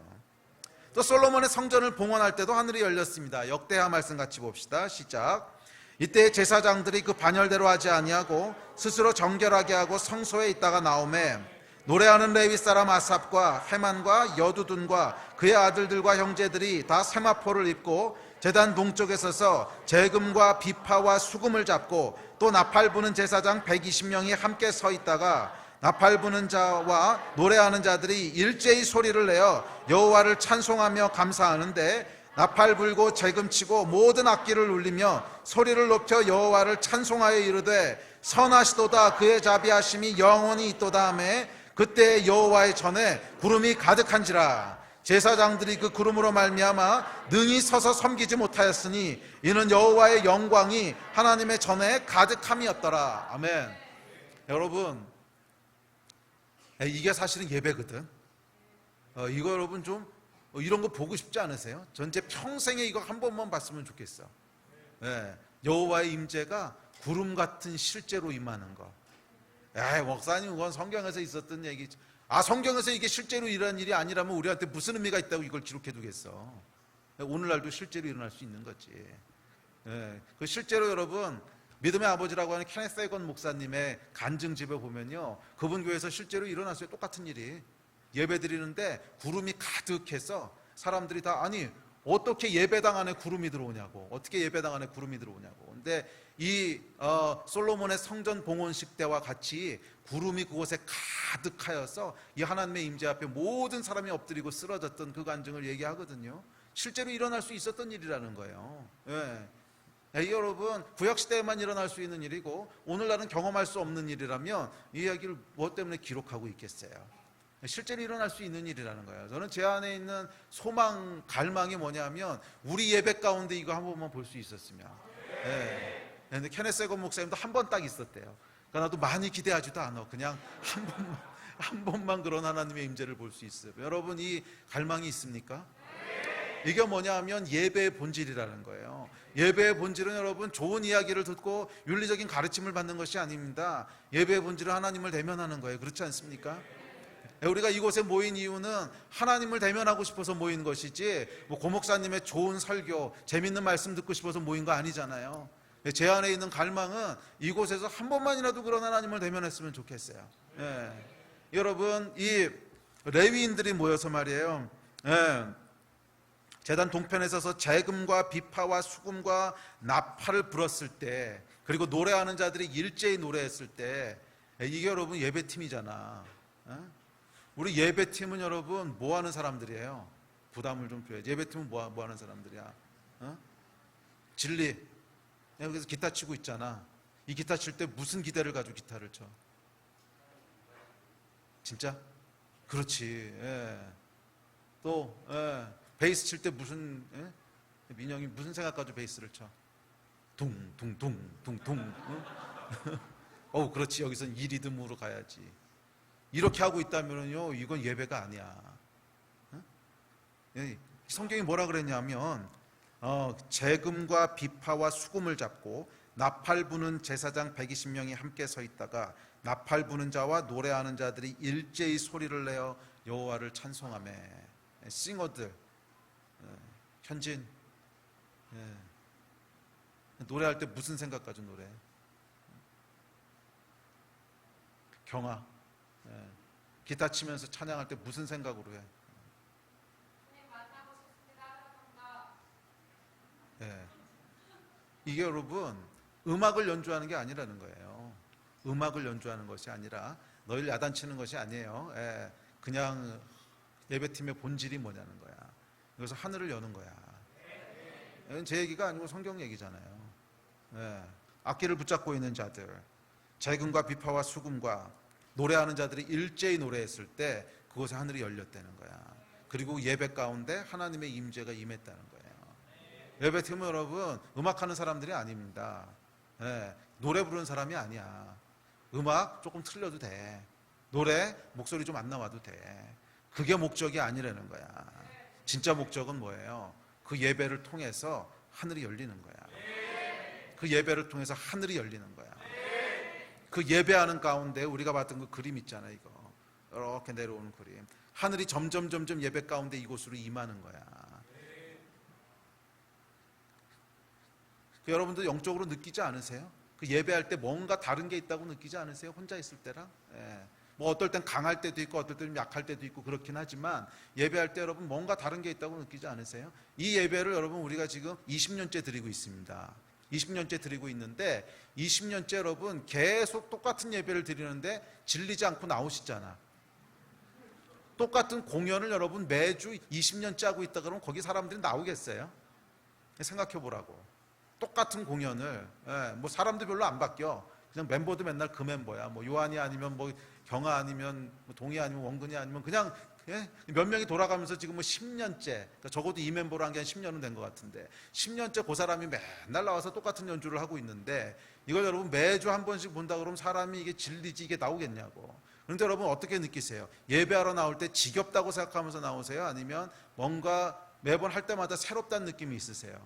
또 솔로몬의 성전을 봉헌할 때도 하늘이 열렸습니다. 역대하 말씀 같이 봅시다. 시작. 이때 제사장들이 그 반열대로 하지 아니하고 스스로 정결하게 하고 성소에 있다가 나오매, 노래하는 레위 사람 아삽과 헤만과 여두둔과 그의 아들들과 형제들이 다 세마포를 입고 제단 동쪽에 서서 재금과 비파와 수금을 잡고, 또 나팔 부는 제사장 120명이 함께 서 있다가 나팔 부는 자와 노래하는 자들이 일제히 소리를 내어 여호와를 찬송하며 감사하는데 나팔 불고 재금치고 모든 악기를 울리며 소리를 높여 여호와를 찬송하여 이르되 선하시도다 그의 자비하심이 영원히 있도다 하매 그때 여호와의 전에 구름이 가득한지라. 제사장들이 그 구름으로 말미암아 능히 서서 섬기지 못하였으니 이는 여호와의 영광이 하나님의 전에 가득함이었더라. 아멘. 여러분, 이게 사실은 예배거든. 이거 여러분 좀 이런 거 보고 싶지 않으세요? 전체 평생에 이거 한 번만 봤으면 좋겠어. 여호와의 임재가 구름 같은 실제로 임하는 거. 목사님 그건 성경에서 있었던 얘기지. 성경에서 이게 실제로 일어난 일이 아니라면 우리한테 무슨 의미가 있다고 이걸 기록해 두겠어. 오늘날도 실제로 일어날 수 있는 거지. 그 실제로 여러분 믿음의 아버지라고 하는 케네스 해건 목사님의 간증집에 보면요, 그분 교회에서 실제로 일어났어요. 똑같은 일이. 예배 드리는데 구름이 가득해서 사람들이 다 아니 어떻게 예배당 안에 구름이 들어오냐고, 어떻게 예배당 안에 구름이 들어오냐고. 근데 이 솔로몬의 성전 봉헌식 때와 같이 구름이 그곳에 가득하여서 이 하나님의 임재 앞에 모든 사람이 엎드리고 쓰러졌던 그 간증을 얘기하거든요. 실제로 일어날 수 있었던 일이라는 거예요. 여러분, 구약시대에만 일어날 수 있는 일이고 오늘날은 경험할 수 없는 일이라면 이 이야기를 무엇 때문에 기록하고 있겠어요? 실제로 일어날 수 있는 일이라는 거예요. 저는 제 안에 있는 소망, 갈망이 뭐냐면 우리 예배 가운데 이거 한 번만 볼 수 있었으면. 근데 케네스 해건 목사님도 한 번 딱 있었대요. 그러니까 나도 많이 기대하지도 않아. 그냥 한 번만 그런 하나님의 임재를 볼 수 있어요. 여러분, 이 갈망이 있습니까? 이게 뭐냐면 예배의 본질이라는 거예요. 예배의 본질은 여러분 좋은 이야기를 듣고 윤리적인 가르침을 받는 것이 아닙니다. 예배의 본질은 하나님을 대면하는 거예요. 그렇지 않습니까? 우리가 이곳에 모인 이유는 하나님을 대면하고 싶어서 모인 것이지 뭐 고목사님의 좋은 설교, 재밌는 말씀 듣고 싶어서 모인 거 아니잖아요. 제 안에 있는 갈망은 이곳에서 한 번만이라도 그런 하나님을 대면했으면 좋겠어요. 여러분, 이 레위인들이 모여서 말이에요, 제단 동편에 서서 재금과 비파와 수금과 나팔을 불었을 때, 그리고 노래하는 자들이 일제히 노래했을 때, 이게 여러분 예배팀이잖아. 우리 예배팀은 여러분 뭐 하는 사람들이에요? 부담을 좀 줘야지. 예배팀은 뭐 하는 사람들이야? 진리. 여기서 기타 치고 있잖아. 이 기타 칠 때 무슨 기대를 가지고 기타를 쳐? 진짜? 그렇지. 또 베이스 칠 때 무슨, 민영이 무슨 생각 가지고 베이스를 쳐? 둥둥둥둥둥. 그렇지. 여기선 이 리듬으로 가야지. 이렇게 하고 있다면요, 이건 예배가 아니야. 성경이 뭐라 그랬냐면 재금과 비파와 수금을 잡고 나팔 부는 제사장 120명이 함께 서 있다가 나팔 부는 자와 노래하는 자들이 일제히 소리를 내어 여호와를 찬송하며. 싱어들, 현진, 노래할 때 무슨 생각 가지고 노래해? 경아, 기타 치면서 찬양할 때 무슨 생각으로 해? 이게 여러분 음악을 연주하는 게 아니라는 거예요. 음악을 연주하는 것이 아니라 너희를 야단치는 것이 아니에요. 그냥 예배팀의 본질이 뭐냐는 거야. 그래서 하늘을 여는 거야. 이건 제 얘기가 아니고 성경 얘기잖아요. 악기를 붙잡고 있는 자들, 재금과 비파와 수금과 노래하는 자들이 일제히 노래했을 때 그곳에 하늘이 열렸다는 거야. 그리고 예배 가운데 하나님의 임재가 임했다는 거예요. 예배팀은 여러분 음악하는 사람들이 아닙니다. 노래 부르는 사람이 아니야. 음악 조금 틀려도 돼. 노래 목소리 좀 안 나와도 돼. 그게 목적이 아니라는 거야. 진짜 목적은 뭐예요? 그 예배를 통해서 하늘이 열리는 거야. 그 예배를 통해서 하늘이 열리는 거야. 그 예배하는 가운데 우리가 봤던 그 그림 있잖아요. 이거 이렇게 내려오는 그림. 하늘이 점점 예배 가운데 이곳으로 임하는 거야. 여러분도 영적으로 느끼지 않으세요? 그 예배할 때 뭔가 다른 게 있다고 느끼지 않으세요? 혼자 있을 때랑? 뭐 어떨 땐 강할 때도 있고 어떨 땐 약할 때도 있고 그렇긴 하지만 예배할 때 여러분 뭔가 다른 게 있다고 느끼지 않으세요? 이 예배를 여러분 우리가 지금 20년째 드리고 있습니다. 20년째 드리고 있는데 20년째 여러분 계속 똑같은 예배를 드리는데 질리지 않고 나오시잖아. 똑같은 공연을 여러분 매주 20년째 하고 있다 그러면 거기 사람들이 나오겠어요? 생각해 보라고. 똑같은 공연을, 뭐 사람도 별로 안 바뀌어. 그냥 멤버도 맨날 그 멤버야. 뭐 요한이 아니면 뭐 경아 아니면 뭐 동희 아니면 원근이 아니면 그냥 몇 명이 돌아가면서 지금 뭐 10년째, 그러니까 적어도 이 멤버로 한 게 한 10년은 된 것 같은데 10년째 그 사람이 맨날 나와서 똑같은 연주를 하고 있는데 이걸 여러분 매주 한 번씩 본다 그러면 사람이 이게 질리지 이게 나오겠냐고. 그런데 여러분 어떻게 느끼세요? 예배하러 나올 때 지겹다고 생각하면서 나오세요? 아니면 뭔가 매번 할 때마다 새롭다는 느낌이 있으세요?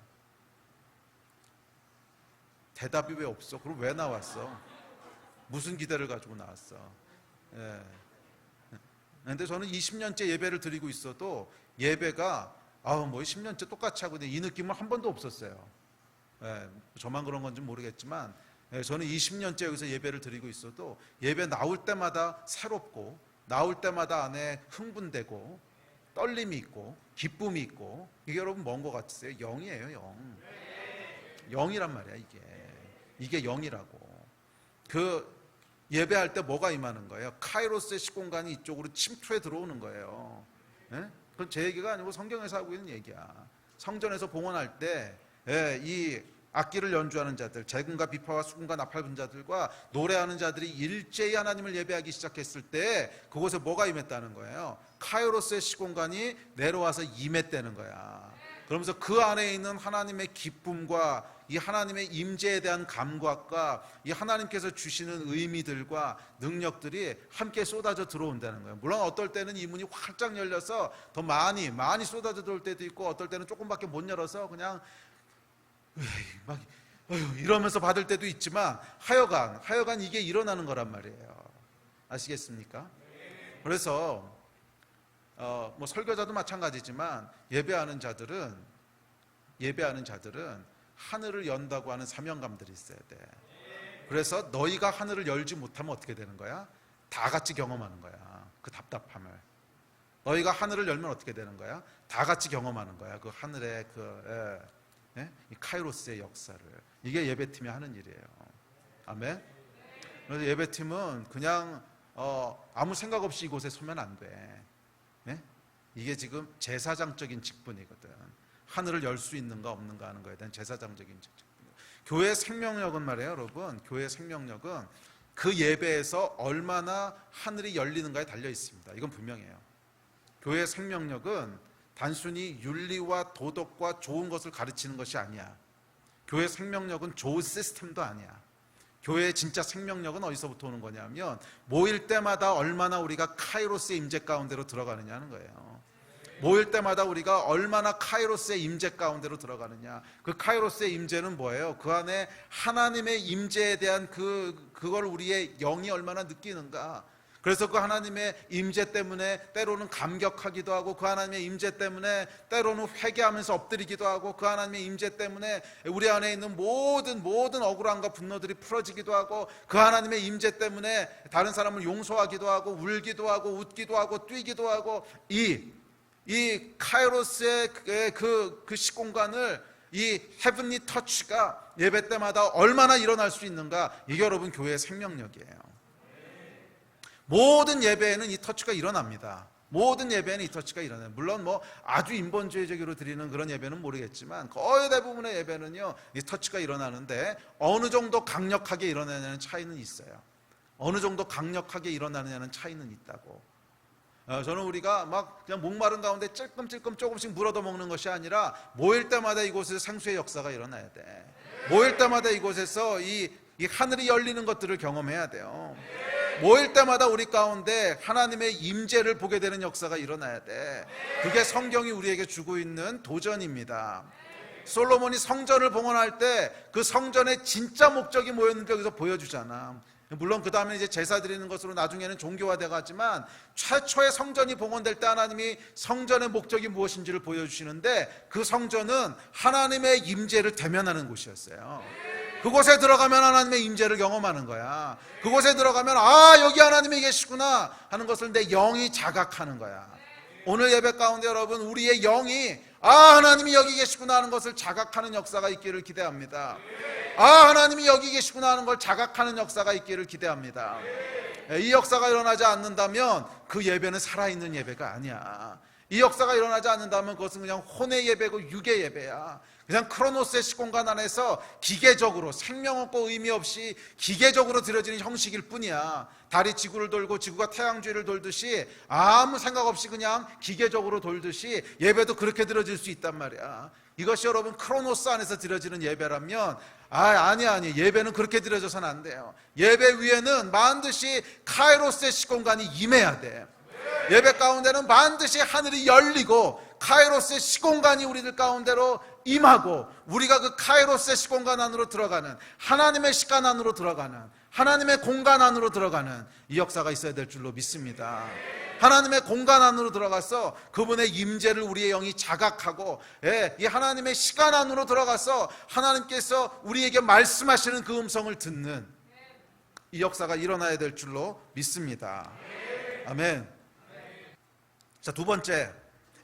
대답이 왜 없어? 그럼 왜 나왔어? 무슨 기대를 가지고 나왔어? 그런데 저는 20년째 예배를 드리고 있어도 예배가 뭐 10년째 똑같이 하고 이 느낌은 한 번도 없었어요. 저만 그런 건지 모르겠지만 저는 20년째 여기서 예배를 드리고 있어도 예배 나올 때마다 새롭고 나올 때마다 안에 흥분되고 떨림이 있고 기쁨이 있고 이게 여러분 뭔 것 같으세요? 영이에요. 영. 영이란 말이야 이게 영이라고. 그 예배할 때 뭐가 임하는 거예요? 카이로스의 시공간이 이쪽으로 침투해 들어오는 거예요. 그건 제 얘기가 아니고 성경에서 하고 있는 얘기야. 성전에서 봉헌할 때 이 악기를 연주하는 자들, 재금과 비파와 수금과 나팔 분자들과 노래하는 자들이 일제히 하나님을 예배하기 시작했을 때 그곳에 뭐가 임했다는 거예요? 카이로스의 시공간이 내려와서 임했다는 거야. 그러면서 그 안에 있는 하나님의 기쁨과 이 하나님의 임재에 대한 감각과 이 하나님께서 주시는 의미들과 능력들이 함께 쏟아져 들어온다는 거예요. 물론 어떨 때는 이 문이 활짝 열려서 더 많이 쏟아져 들어올 때도 있고 어떨 때는 조금밖에 못 열어서 그냥 막 이러면서 받을 때도 있지만 하여간 이게 일어나는 거란 말이에요. 아시겠습니까? 그래서 뭐 설교자도 마찬가지지만 예배하는 자들은 하늘을 연다고 하는 사명감들이 있어야 돼. 그래서 너희가 하늘을 열지 못하면 어떻게 되는 거야? 다 같이 경험하는 거야. 그 답답함을. 너희가 하늘을 열면 어떻게 되는 거야? 다 같이 경험하는 거야. 그 하늘의 이 카이로스의 역사를. 이게 예배팀이 하는 일이에요. 아멘. 그래서 예배팀은 그냥 아무 생각 없이 이곳에 서면 안 돼. 이게 지금 제사장적인 직분이거든. 하늘을 열 수 있는가 없는가 하는 거에 대한 제사장적인 직분. 교회의 생명력은 말이에요, 여러분. 교회의 생명력은 그 예배에서 얼마나 하늘이 열리는가에 달려 있습니다. 이건 분명해요. 교회의 생명력은 단순히 윤리와 도덕과 좋은 것을 가르치는 것이 아니야. 교회의 생명력은 좋은 시스템도 아니야. 교회의 진짜 생명력은 어디서부터 오는 거냐면 모일 때마다 얼마나 우리가 카이로스의 임재 가운데로 들어가느냐 하는 거예요. 모일 때마다 우리가 얼마나 카이로스의 임재 가운데로 들어가느냐. 그 카이로스의 임재는 뭐예요? 그 안에 하나님의 임재에 대한 그걸 우리의 영이 얼마나 느끼는가. 그래서 그 하나님의 임재 때문에 때로는 감격하기도 하고 그 하나님의 임재 때문에 때로는 회개하면서 엎드리기도 하고 그 하나님의 임재 때문에 우리 안에 있는 모든 억울함과 분노들이 풀어지기도 하고 그 하나님의 임재 때문에 다른 사람을 용서하기도 하고 울기도 하고 웃기도 하고 뛰기도 하고 이 카이로스의 그 시공간을 이 헤븐리 터치가 예배 때마다 얼마나 일어날 수 있는가. 이게 여러분 교회의 생명력이에요. 모든 예배에는 이 터치가 일어납니다. 모든 예배에는 이 터치가 일어나요. 물론 뭐 아주 인본주의적으로 드리는 그런 예배는 모르겠지만 거의 대부분의 예배는요 이 터치가 일어나는데 어느 정도 강력하게 일어나느냐는 차이는 있어요. 어느 정도 강력하게 일어나느냐는 차이는 있다고. 저는 우리가 막 그냥 목마른 가운데 찔끔찔끔 조금씩 물어도 먹는 것이 아니라 모일 때마다 이곳에서 생수의 역사가 일어나야 돼. 모일 때마다 이곳에서 이 하늘이 열리는 것들을 경험해야 돼요. 모일 때마다 우리 가운데 하나님의 임재를 보게 되는 역사가 일어나야 돼. 그게 성경이 우리에게 주고 있는 도전입니다. 솔로몬이 성전을 봉헌할 때 그 성전의 진짜 목적이 뭐였는지 여기서 보여주잖아. 물론 그 다음에 이제 제사 드리는 것으로 나중에는 종교화돼 가지만 최초의 성전이 봉헌될 때 하나님이 성전의 목적이 무엇인지를 보여주시는데 그 성전은 하나님의 임재를 대면하는 곳이었어요. 그곳에 들어가면 하나님의 임재를 경험하는 거야. 그곳에 들어가면 여기 하나님이 계시구나 하는 것을 내 영이 자각하는 거야. 오늘 예배 가운데 여러분 우리의 영이 하나님이 여기 계시구나 하는 것을 자각하는 역사가 있기를 기대합니다. 하나님이 여기 계시구나 하는 걸 자각하는 역사가 있기를 기대합니다. 이 역사가 일어나지 않는다면 그 예배는 살아있는 예배가 아니야. 이 역사가 일어나지 않는다면 그것은 그냥 혼의 예배고 육의 예배야. 그냥 크로노스의 시공간 안에서 기계적으로 생명 없고 의미 없이 기계적으로 드려지는 형식일 뿐이야. 달이 지구를 돌고 지구가 태양주위를 돌듯이 아무 생각 없이 그냥 기계적으로 돌듯이 예배도 그렇게 드려질 수 있단 말이야. 이것이 여러분 크로노스 안에서 드려지는 예배라면 아니 예배는 그렇게 드려져서는 안 돼요. 예배 위에는 반드시 카이로스의 시공간이 임해야 돼. 예배 가운데는 반드시 하늘이 열리고 카이로스의 시공간이 우리들 가운데로 임하고 우리가 그 카이로스의 시공간 안으로 들어가는 하나님의 시간 안으로 들어가는 하나님의 공간 안으로 들어가는 이 역사가 있어야 될 줄로 믿습니다. 하나님의 공간 안으로 들어가서 그분의 임재를 우리의 영이 자각하고 이 하나님의 시간 안으로 들어가서 하나님께서 우리에게 말씀하시는 그 음성을 듣는 이 역사가 일어나야 될 줄로 믿습니다. 아멘. 자, 두 번째,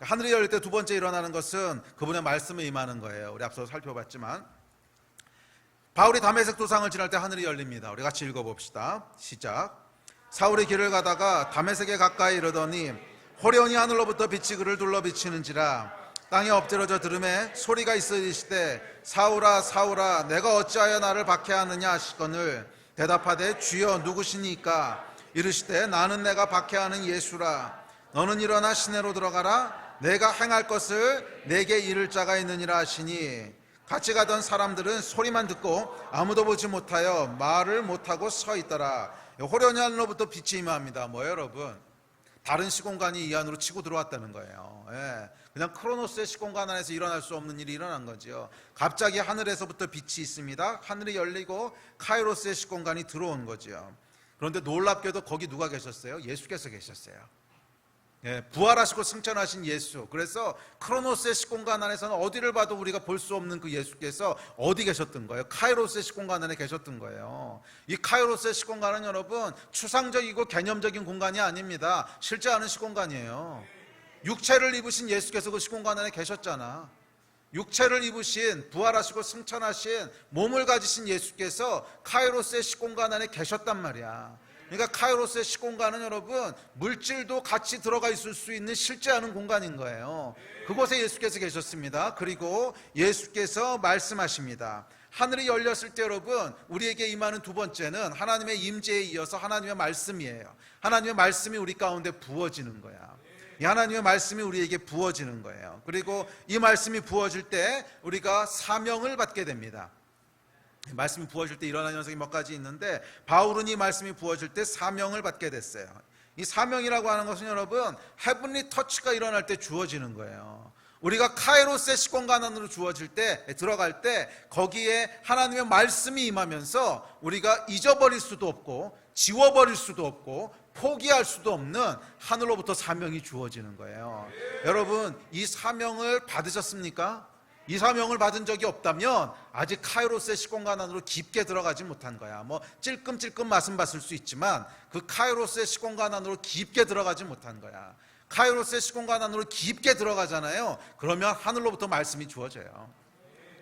하늘이 열릴 때 두 번째 일어나는 것은 그분의 말씀에 임하는 거예요. 우리 앞서 살펴봤지만 바울이 다메섹 도상을 지날 때 하늘이 열립니다. 우리 같이 읽어봅시다. 시작. 사울이 길을 가다가 다메섹에 가까이 이르더니 호련히 하늘로부터 빛이 그를 둘러 비치는지라 땅에 엎드려져 들음에 소리가 있으시되 사울아 사울아 내가 어찌하여 나를 박해하느냐 하시거늘 대답하되 주여 누구시니까 이르시되 나는 내가 박해하는 예수라 너는 일어나 시내로 들어가라 내가 행할 것을 내게 이를 자가 있느니라 하시니 같이 가던 사람들은 소리만 듣고 아무도 보지 못하여 말을 못하고 서 있더라. 호련히 하늘로부터 빛이 임합니다. 뭐예요 여러분? 다른 시공간이 이 안으로 치고 들어왔다는 거예요. 그냥 크로노스의 시공간 안에서 일어날 수 없는 일이 일어난 거죠. 갑자기 하늘에서부터 빛이 있습니다. 하늘이 열리고 카이로스의 시공간이 들어온 거죠. 그런데 놀랍게도 거기 누가 계셨어요? 예수께서 계셨어요. 부활하시고 승천하신 예수. 그래서 크로노스의 시공간 안에서는 어디를 봐도 우리가 볼 수 없는 그 예수께서 어디 계셨던 거예요? 카이로스의 시공간 안에 계셨던 거예요. 이 카이로스의 시공간은 여러분 추상적이고 개념적인 공간이 아닙니다. 실제 않은 시공간이에요. 육체를 입으신 예수께서 그 시공간 안에 계셨잖아. 육체를 입으신 부활하시고 승천하신 몸을 가지신 예수께서 카이로스의 시공간 안에 계셨단 말이야. 그러니까 카이로스의 시공간은 여러분 물질도 같이 들어가 있을 수 있는 실제 않은 공간인 거예요. 그곳에 예수께서 계셨습니다. 그리고 예수께서 말씀하십니다. 하늘이 열렸을 때 여러분 우리에게 임하는 두 번째는 하나님의 임재에 이어서 하나님의 말씀이에요. 하나님의 말씀이 우리 가운데 부어지는 거야. 이 하나님의 말씀이 우리에게 부어지는 거예요. 그리고 이 말씀이 부어질 때 우리가 사명을 받게 됩니다. 말씀이 부어질 때 일어나는 현상이 몇 가지 있는데 바울은 이 말씀이 부어질 때 사명을 받게 됐어요. 이 사명이라고 하는 것은 여러분 헤븐리 터치가 일어날 때 주어지는 거예요. 우리가 카이로스의 시공간 안으로 주어질 때 들어갈 때 거기에 하나님의 말씀이 임하면서 우리가 잊어버릴 수도 없고 지워버릴 수도 없고 포기할 수도 없는 하늘로부터 사명이 주어지는 거예요. 여러분 이 사명을 받으셨습니까? 이 사명을 받은 적이 없다면 아직 카이로스의 시공간 안으로 깊게 들어가지 못한 거야. 뭐 찔끔찔끔 맛은 봤을 수 있지만 그 카이로스의 시공간 안으로 깊게 들어가지 못한 거야. 카이로스의 시공간 안으로 깊게 들어가잖아요. 그러면 하늘로부터 말씀이 주어져요.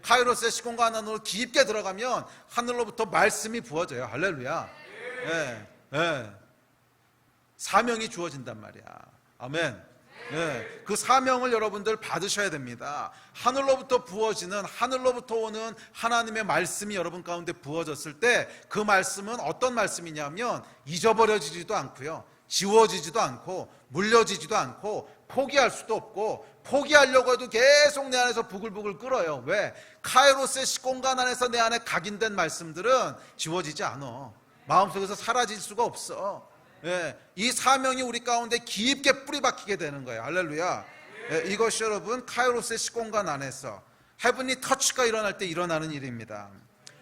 카이로스의 시공간 안으로 깊게 들어가면 하늘로부터 말씀이 부어져요. 할렐루야. 사명이 주어진단 말이야. 아멘. 그 사명을 여러분들 받으셔야 됩니다. 하늘로부터 부어지는 하늘로부터 오는 하나님의 말씀이 여러분 가운데 부어졌을 때 그 말씀은 어떤 말씀이냐면 잊어버려지지도 않고요 지워지지도 않고 물려지지도 않고 포기할 수도 없고 포기하려고 해도 계속 내 안에서 부글부글 끓어요. 왜? 카이로스의 시공간 안에서 내 안에 각인된 말씀들은 지워지지 않아. 마음속에서 사라질 수가 없어. 이 사명이 우리 가운데 깊게 뿌리박히게 되는 거예요. 할렐루야. 이것이 여러분 카이로스의 시공간 안에서 헤븐리 터치가 일어날 때 일어나는 일입니다.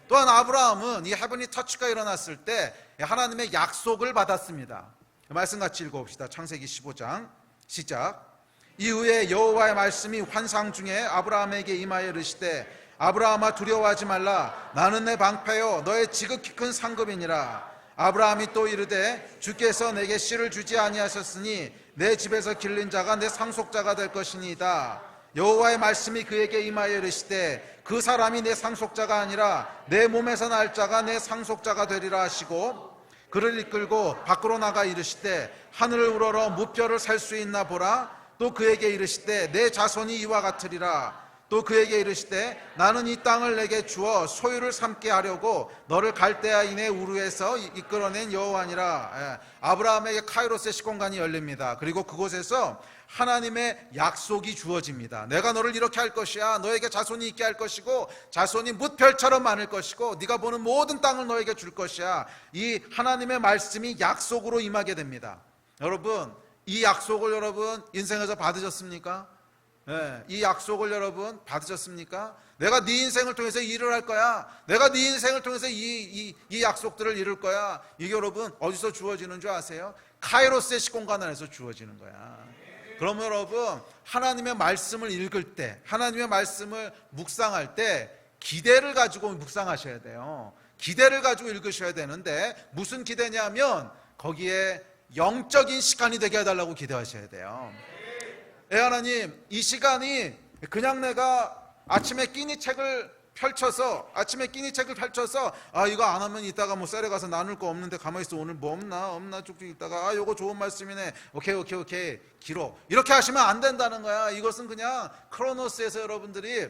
또한 아브라함은 이 헤븐리 터치가 일어났을 때 하나님의 약속을 받았습니다. 말씀 같이 읽어봅시다. 창세기 15장 시작. 이후에 여호와의 말씀이 환상 중에 아브라함에게 임하여 이르시되 아브라함아 두려워하지 말라. 나는 내 방패요 너의 지극히 큰 상급이니라. 아브라함이 또 이르되 주께서 내게 씨를 주지 아니하셨으니 내 집에서 길른 자가 내 상속자가 될 것이니이다. 여호와의 말씀이 그에게 임하여 이르시되 그 사람이 내 상속자가 아니라 내 몸에서 날 자가 내 상속자가 되리라 하시고 그를 이끌고 밖으로 나가 이르시되 하늘을 우러러 무뼈를 살 수 있나 보라. 또 그에게 이르시되 내 자손이 이와 같으리라. 또 그에게 이르시되 나는 이 땅을 내게 주어 소유를 삼게 하려고 너를 갈대아인의 우르에서 이끌어낸 여호와니라. 아브라함에게 카이로스의 시공간이 열립니다. 그리고 그곳에서 하나님의 약속이 주어집니다. 내가 너를 이렇게 할 것이야. 너에게 자손이 있게 할 것이고 자손이 뭇별처럼 많을 것이고 네가 보는 모든 땅을 너에게 줄 것이야. 이 하나님의 말씀이 약속으로 임하게 됩니다. 여러분, 이 약속을 여러분 인생에서 받으셨습니까? 이 약속을 여러분 받으셨습니까? 내가 네 인생을 통해서 일을 할 거야. 내가 네 인생을 통해서 이 약속들을 이룰 거야. 이게 여러분 어디서 주어지는 줄 아세요? 카이로스의 시공간 안에서 주어지는 거야. 그러면 여러분 하나님의 말씀을 읽을 때, 하나님의 말씀을 묵상할 때 기대를 가지고 묵상하셔야 돼요. 기대를 가지고 읽으셔야 되는데 무슨 기대냐면 거기에 영적인 시간이 되게 해달라고 기대하셔야 돼요. 하나님, 이 시간이 그냥 내가 아침에 끼니 책을 펼쳐서 이거 안 하면 이따가 뭐 쌀에 가서 나눌 거 없는데 가만히 있어. 오늘 뭐 없나 쭉쭉 읽다가 요거 좋은 말씀이네. 오케이 길어. 이렇게 하시면 안 된다는 거야. 이것은 그냥 크로노스에서 여러분들이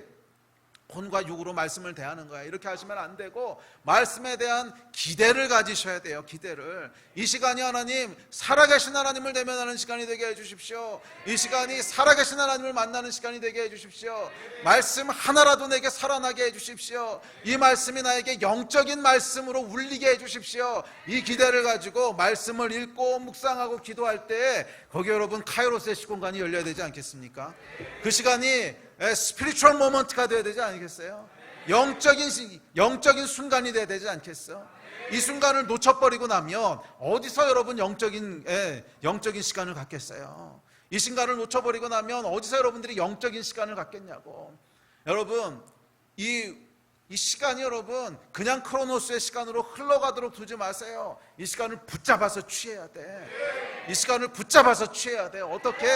혼과 육으로 말씀을 대하는 거야. 이렇게 하시면 안 되고 말씀에 대한 기대를 가지셔야 돼요. 기대를. 이 시간이 하나님, 살아계신 하나님을 대면하는 시간이 되게 해주십시오. 이 시간이 살아계신 하나님을 만나는 시간이 되게 해주십시오. 말씀 하나라도 내게 살아나게 해주십시오. 이 말씀이 나에게 영적인 말씀으로 울리게 해주십시오. 이 기대를 가지고 말씀을 읽고 묵상하고 기도할 때 거기 여러분 카이로스의 시공간이 열려야 되지 않겠습니까? 그 시간이 스피리추얼 모먼트가 되어야 되지 않겠어요? 영적인 순간이 되어야 되지 않겠어? 이 순간을 놓쳐버리고 나면 어디서 여러분 영적인 시간을 갖겠어요? 이 순간을 놓쳐버리고 나면 어디서 여러분들이 영적인 시간을 갖겠냐고. 여러분 이 시간이 여러분 그냥 크로노스의 시간으로 흘러가도록 두지 마세요. 이 시간을 붙잡아서 취해야 돼. 이 시간을 붙잡아서 취해야 돼. 어떻게?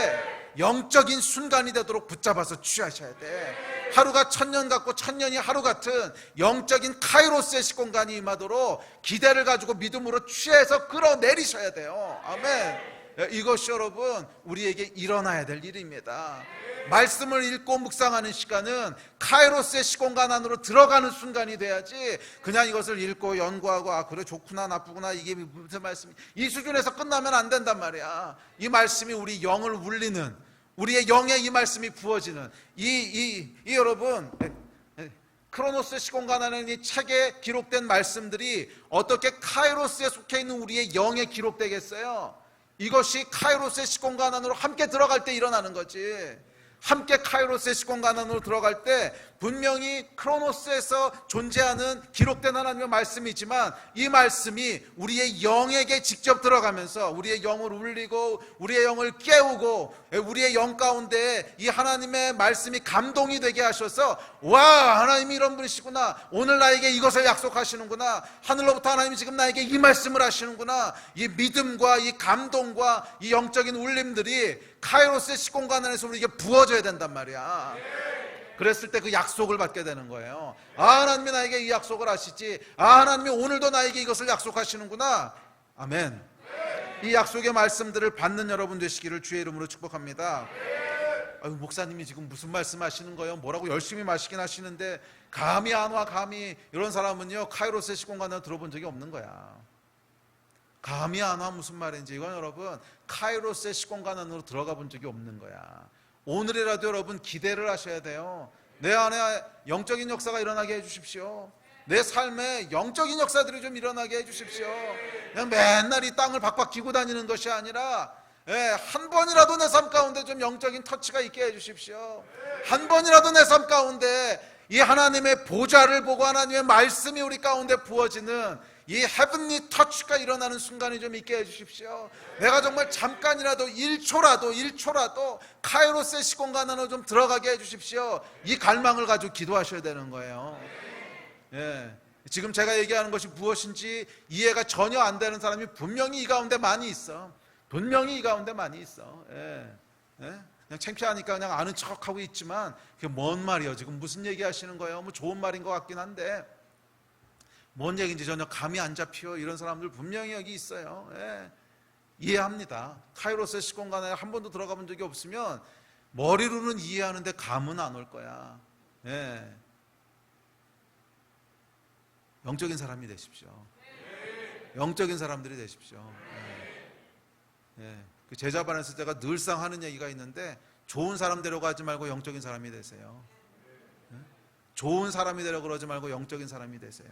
영적인 순간이 되도록 붙잡아서 취하셔야 돼. 하루가 천년 같고 천년이 하루 같은 영적인 카이로스의 시공간이 임하도록 기대를 가지고 믿음으로 취해서 끌어내리셔야 돼요. 아멘. 이것이 여러분 우리에게 일어나야 될 일입니다. 말씀을 읽고 묵상하는 시간은 카이로스의 시공간 안으로 들어가는 순간이 돼야지 그냥 이것을 읽고 연구하고 그래 좋구나 나쁘구나 이게 무슨 말씀이 이 수준에서 끝나면 안 된단 말이야. 이 말씀이 우리 영을 울리는, 우리의 영에 이 말씀이 부어지는 이 여러분 크로노스의 시공간 안에 이 책에 기록된 말씀들이 어떻게 카이로스에 속해 있는 우리의 영에 기록되겠어요? 이것이 카이로스의 시공간 안으로 함께 들어갈 때 일어나는 거지. 함께 카이로스의 시공간 안으로 들어갈 때 분명히 크로노스에서 존재하는 기록된 하나님의 말씀이지만 이 말씀이 우리의 영에게 직접 들어가면서 우리의 영을 울리고 우리의 영을 깨우고 우리의 영 가운데 이 하나님의 말씀이 감동이 되게 하셔서 와, 하나님이 이런 분이시구나, 오늘 나에게 이것을 약속하시는구나, 하늘로부터 하나님이 지금 나에게 이 말씀을 하시는구나, 이 믿음과 이 감동과 이 영적인 울림들이 카이로스의 시공간 안에서 우리에게 부어져야 된단 말이야. 그랬을 때 그 약속을 받게 되는 거예요. 하나님이 나에게 이 약속을 하시지, 하나님이 오늘도 나에게 이것을 약속하시는구나. 아멘. 이 약속의 말씀들을 받는 여러분 되시기를 주의 이름으로 축복합니다. 목사님이 지금 무슨 말씀 하시는 거예요? 뭐라고 열심히 마시긴 하시는데 감이 안 와. 감이. 이런 사람은요 카이로스의 시공간을 들어본 적이 없는 거야. 감이 안 와 무슨 말인지. 이건 여러분 카이로스의 시공간 안으로 들어가 본 적이 없는 거야. 오늘이라도 여러분 기대를 하셔야 돼요. 내 안에 영적인 역사가 일어나게 해주십시오. 내 삶에 영적인 역사들이 좀 일어나게 해주십시오. 그냥 맨날 이 땅을 박박 기고 다니는 것이 아니라 한 번이라도 내 삶 가운데 좀 영적인 터치가 있게 해주십시오. 한 번이라도 내 삶 가운데 이 하나님의 보좌를 보고 하나님의 말씀이 우리 가운데 부어지는 이 헤븐리 터치가 일어나는 순간이 좀 있게 해주십시오. 내가 정말 잠깐이라도 1초라도 카이로스의 시공간 안으로 좀 들어가게 해주십시오. 이 갈망을 가지고 기도하셔야 되는 거예요. 지금 제가 얘기하는 것이 무엇인지 이해가 전혀 안 되는 사람이 분명히 이 가운데 많이 있어. 분명히 이 가운데 많이 있어. 그냥 창피하니까 그냥 아는 척하고 있지만 그게 뭔 말이에요? 지금 무슨 얘기하시는 거예요? 뭐 좋은 말인 것 같긴 한데 뭔 얘기인지 전혀 감이 안 잡혀. 이런 사람들 분명히 여기 있어요. 이해합니다. 카이로스의 시공간에 한 번도 들어가 본 적이 없으면 머리로는 이해하는데 감은 안 올 거야. 영적인 사람이 되십시오. 영적인 사람들이 되십시오. 그 제자반에서 제가 늘상 하는 얘기가 있는데 좋은 사람 되려고 하지 말고 영적인 사람이 되세요. 좋은 사람이 되려고 그러지 말고 영적인 사람이 되세요.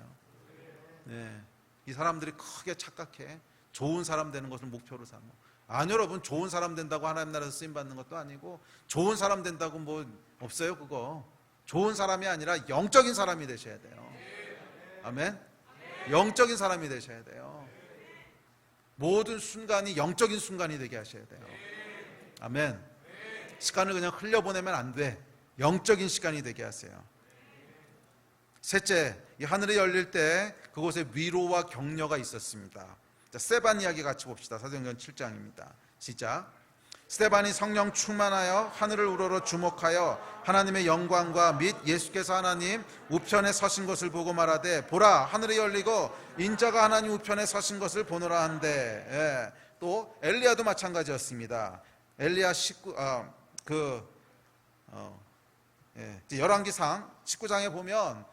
이 사람들이 크게 착각해. 좋은 사람 되는 것을 목표로 삼아. 아니, 여러분, 좋은 사람 된다고 하나님 나라에서 쓰임 받는 것도 아니고 좋은 사람 된다고 뭐 없어요. 그거 좋은 사람이 아니라 영적인 사람이 되셔야 돼요. 아멘. 영적인 사람이 되셔야 돼요. 모든 순간이 영적인 순간이 되게 하셔야 돼요. 아멘. 시간을 그냥 흘려보내면 안 돼. 영적인 시간이 되게 하세요. 셋째, 이 하늘이 열릴 때 그곳에 위로와 격려가 있었습니다. 자, 스데반 이야기 같이 봅시다. 사도행전 7장입니다. 시작. 스데반이 성령 충만하여 하늘을 우러러 주목하여 하나님의 영광과 및 예수께서 하나님 우편에 서신 것을 보고 말하되 보라 하늘이 열리고 인자가 하나님 우편에 서신 것을 보노라 한데. 또 엘리야도 마찬가지였습니다. 엘리야 11기상 19장에 보면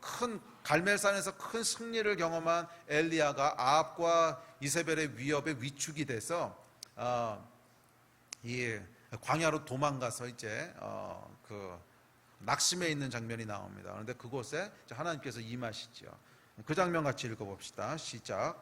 큰 갈멜산에서 큰 승리를 경험한 엘리야가 아합과 이세벨의 위협에 위축이 돼서 이 광야로 도망가서 이제 그 낙심해 있는 장면이 나옵니다. 그런데 그곳에 하나님께서 임하시죠. 그 장면 같이 읽어봅시다. 시작.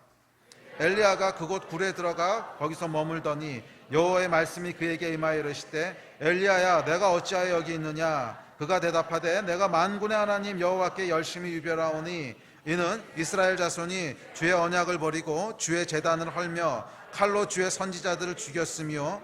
엘리야가 그곳 굴에 들어가 거기서 머물더니 여호와의 말씀이 그에게 임하여 이르시되 엘리야야 내가 어찌하여 여기 있느냐. 그가 대답하되 내가 만군의 하나님 여호와께 열심히 유별하오니 이는 이스라엘 자손이 주의 언약을 버리고 주의 제단을 헐며 칼로 주의 선지자들을 죽였으며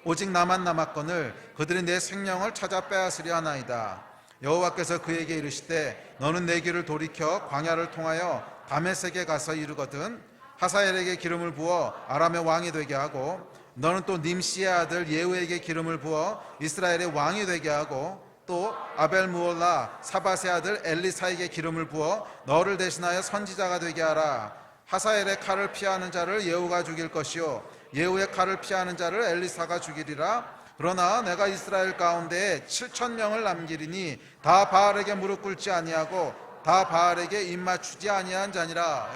오직 나만 남았거늘 그들이 내 생명을 찾아 빼앗으려 하나이다. 여호와께서 그에게 이르시되 너는 내 길을 돌이켜 광야를 통하여 다메섹에 가서 이르거든 하사엘에게 기름을 부어 아람의 왕이 되게 하고 너는 또 님시의 아들 예후에게 기름을 부어 이스라엘의 왕이 되게 하고 또 아벨무올라 사밧의 아들 엘리사에게 기름을 부어 너를 대신하여 선지자가 되게 하라. 하사엘의 칼을 피하는 자를 예후가 죽일 것이요 예후의 칼을 피하는 자를 엘리사가 죽이리라. 그러나 내가 이스라엘 가운데에 7,000명을 남기리니 다 바알에게 무릎 꿇지 아니하고 다 바알에게 입맞추지 아니한 자니라.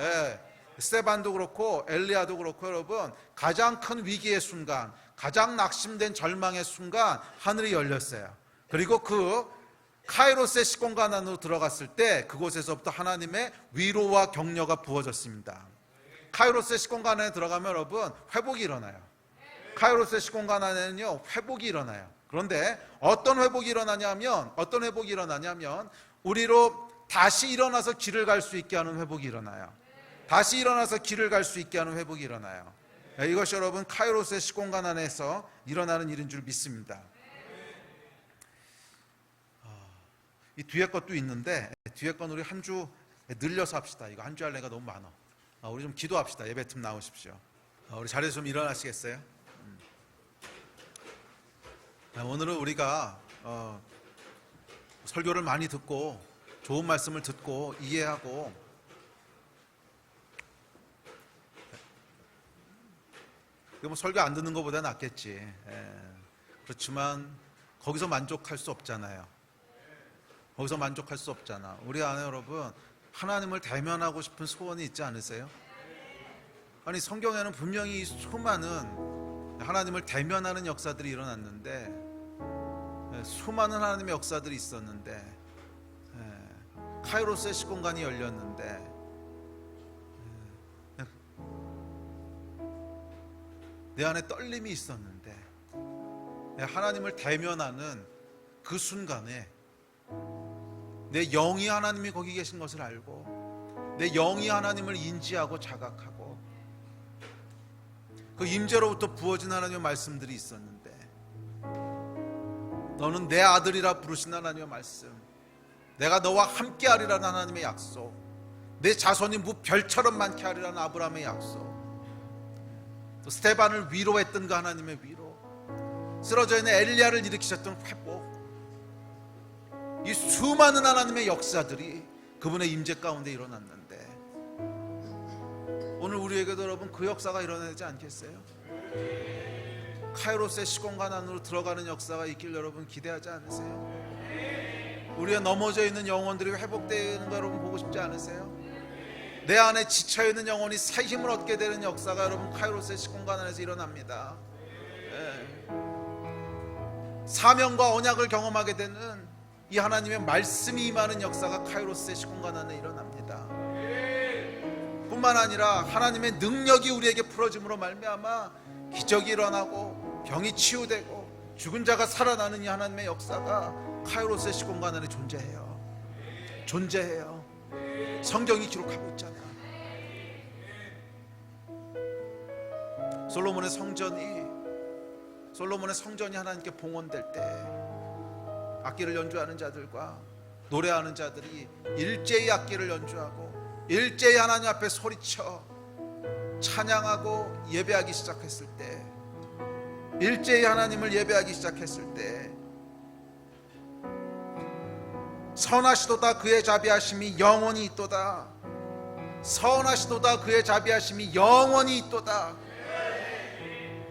스데반도 그렇고 엘리야도 그렇고 여러분 가장 큰 위기의 순간, 가장 낙심된 절망의 순간 하늘이 열렸어요. 그리고 그 카이로스의 시공간 안으로 들어갔을 때 그곳에서부터 하나님의 위로와 격려가 부어졌습니다. 카이로스의 시공간 안에 들어가면 여러분 회복이 일어나요. 카이로스의 시공간 안에는요 회복이 일어나요. 그런데 어떤 회복이 일어나냐면 우리로 다시 일어나서 길을 갈 수 있게 하는 회복이 일어나요. 다시 일어나서 길을 갈 수 있게 하는 회복이 일어나요. 이것이 여러분 카이로스의 시공간 안에서 일어나는 일인 줄 믿습니다. 이 뒤에 것도 있는데 뒤에 건 우리 한 주 늘려서 합시다. 이거 한 주 할래가 너무 많아. 우리 좀 기도합시다. 예배 틈 나오십시오. 우리 자리에서 좀 일어나시겠어요? 오늘은 우리가 설교를 많이 듣고 좋은 말씀을 듣고 이해하고 뭐 설교 안 듣는 것보다 낫겠지. 그렇지만 거기서 만족할 수 없잖아요. 거기서 만족할 수 없잖아. 우리 안에 여러분 하나님을 대면하고 싶은 소원이 있지 않으세요? 아니 성경에는 분명히 수많은 하나님을 대면하는 역사들이 일어났는데 수많은 하나님의 역사들이 있었는데 카이로스의 시공간이 열렸는데 내 안에 떨림이 있었는데 하나님을 대면하는 그 순간에 내 영이 하나님이 거기 계신 것을 알고 내 영이 하나님을 인지하고 자각하고 그 임재로부터 부어진 하나님의 말씀들이 있었는데 너는 내 아들이라 부르신 하나님의 말씀, 내가 너와 함께하리라는 하나님의 약속, 내 자손이 무별처럼 많게 하리라는 아브라함의 약속, 또 스데반을 위로했던 그 하나님의 위로, 쓰러져 있는 엘리야를 일으키셨던 회복, 이 수많은 하나님의 역사들이 그분의 임재 가운데 일어났는데 오늘 우리에게도 여러분 그 역사가 일어나지 않겠어요? 카이로스의 시공간 안으로 들어가는 역사가 있길 여러분 기대하지 않으세요? 우리의 넘어져 있는 영혼들이 회복되는 거 여러분 보고 싶지 않으세요? 내 안에 지쳐있는 영혼이 새 힘을 얻게 되는 역사가 여러분 카이로스의 시공간 안에서 일어납니다. 사명과 언약을 경험하게 되는 이 하나님의 말씀이 임하는 역사가 카이로스의 시공간 안에 일어납니다. 뿐만 아니라 하나님의 능력이 우리에게 풀어짐으로 말미암아 기적이 일어나고 병이 치유되고 죽은 자가 살아나는 이 하나님의 역사가 카이로스의 시공간 안에 존재해요. 성경이 기록하고 있잖아. 솔로몬의 성전이 하나님께 봉헌될 때 악기를 연주하는 자들과 노래하는 자들이 일제히 악기를 연주하고 일제히 하나님 앞에 소리쳐 찬양하고 예배하기 시작했을 때, 일제히 하나님을 예배하기 시작했을 때 선하시도다 그의 자비하심이 영원히 있도다, 선하시도다 그의 자비하심이 영원히 있도다,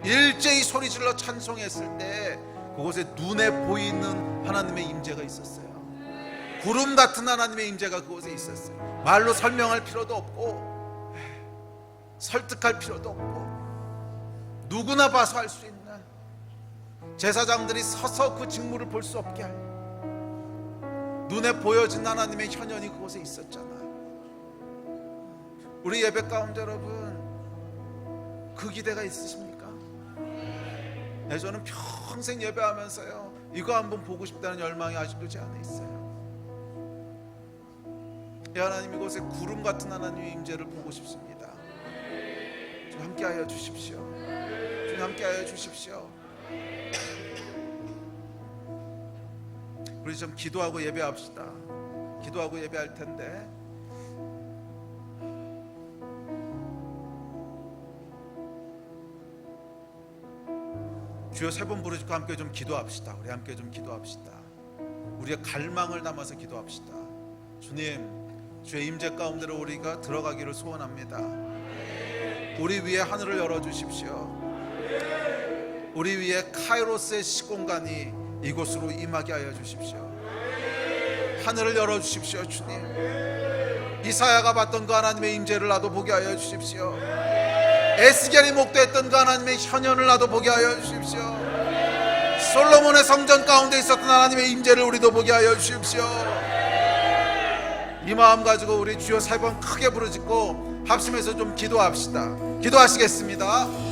일제히 소리질러 찬송했을 때 그곳에 눈에 보이는 하나님의 임재가 있었어요. 구름 같은 하나님의 임재가 그곳에 있었어요. 말로 설명할 필요도 없고 설득할 필요도 없고 누구나 봐서 알 수 있는, 제사장들이 서서 그 직무를 볼 수 없게 할 눈에 보여진 하나님의 현현이 그곳에 있었잖아요. 우리 예배 가운데 여러분 그 기대가 있으십니까? 네, 저는 평생 예배하면서요 이거 한번 보고 싶다는 열망이 아직도 제 안에 있어요. 이 하나님 이곳에 구름 같은 하나님의 임재를 보고 싶습니다. 좀 함께하여 주십시오. 좀 함께하여 주십시오. 우리 좀 기도하고 예배합시다. 기도하고 예배할 텐데 주여 3번 부르짖고 함께 좀 기도합시다. 우리 함께 좀 기도합시다. 우리의 갈망을 담아서 기도합시다. 주님, 주의 임재 가운데로 우리가 들어가기를 소원합니다. 우리 위에 하늘을 열어주십시오. 우리 위에 카이로스의 시공간이 이곳으로 임하게 하여 주십시오. 하늘을 열어주십시오. 주님, 이사야가 봤던 그 하나님의 임재를 나도 보게 하여 주십시오. 에스겔이 목도했던 그 하나님의 현현을 나도 보게 하여 주십시오. 솔로몬의 성전 가운데 있었던 하나님의 임재를 우리도 보게 하여 주십시오. 이 마음 가지고 우리 주여 3번 크게 부르짖고 합심해서 좀 기도합시다. 기도하시겠습니다.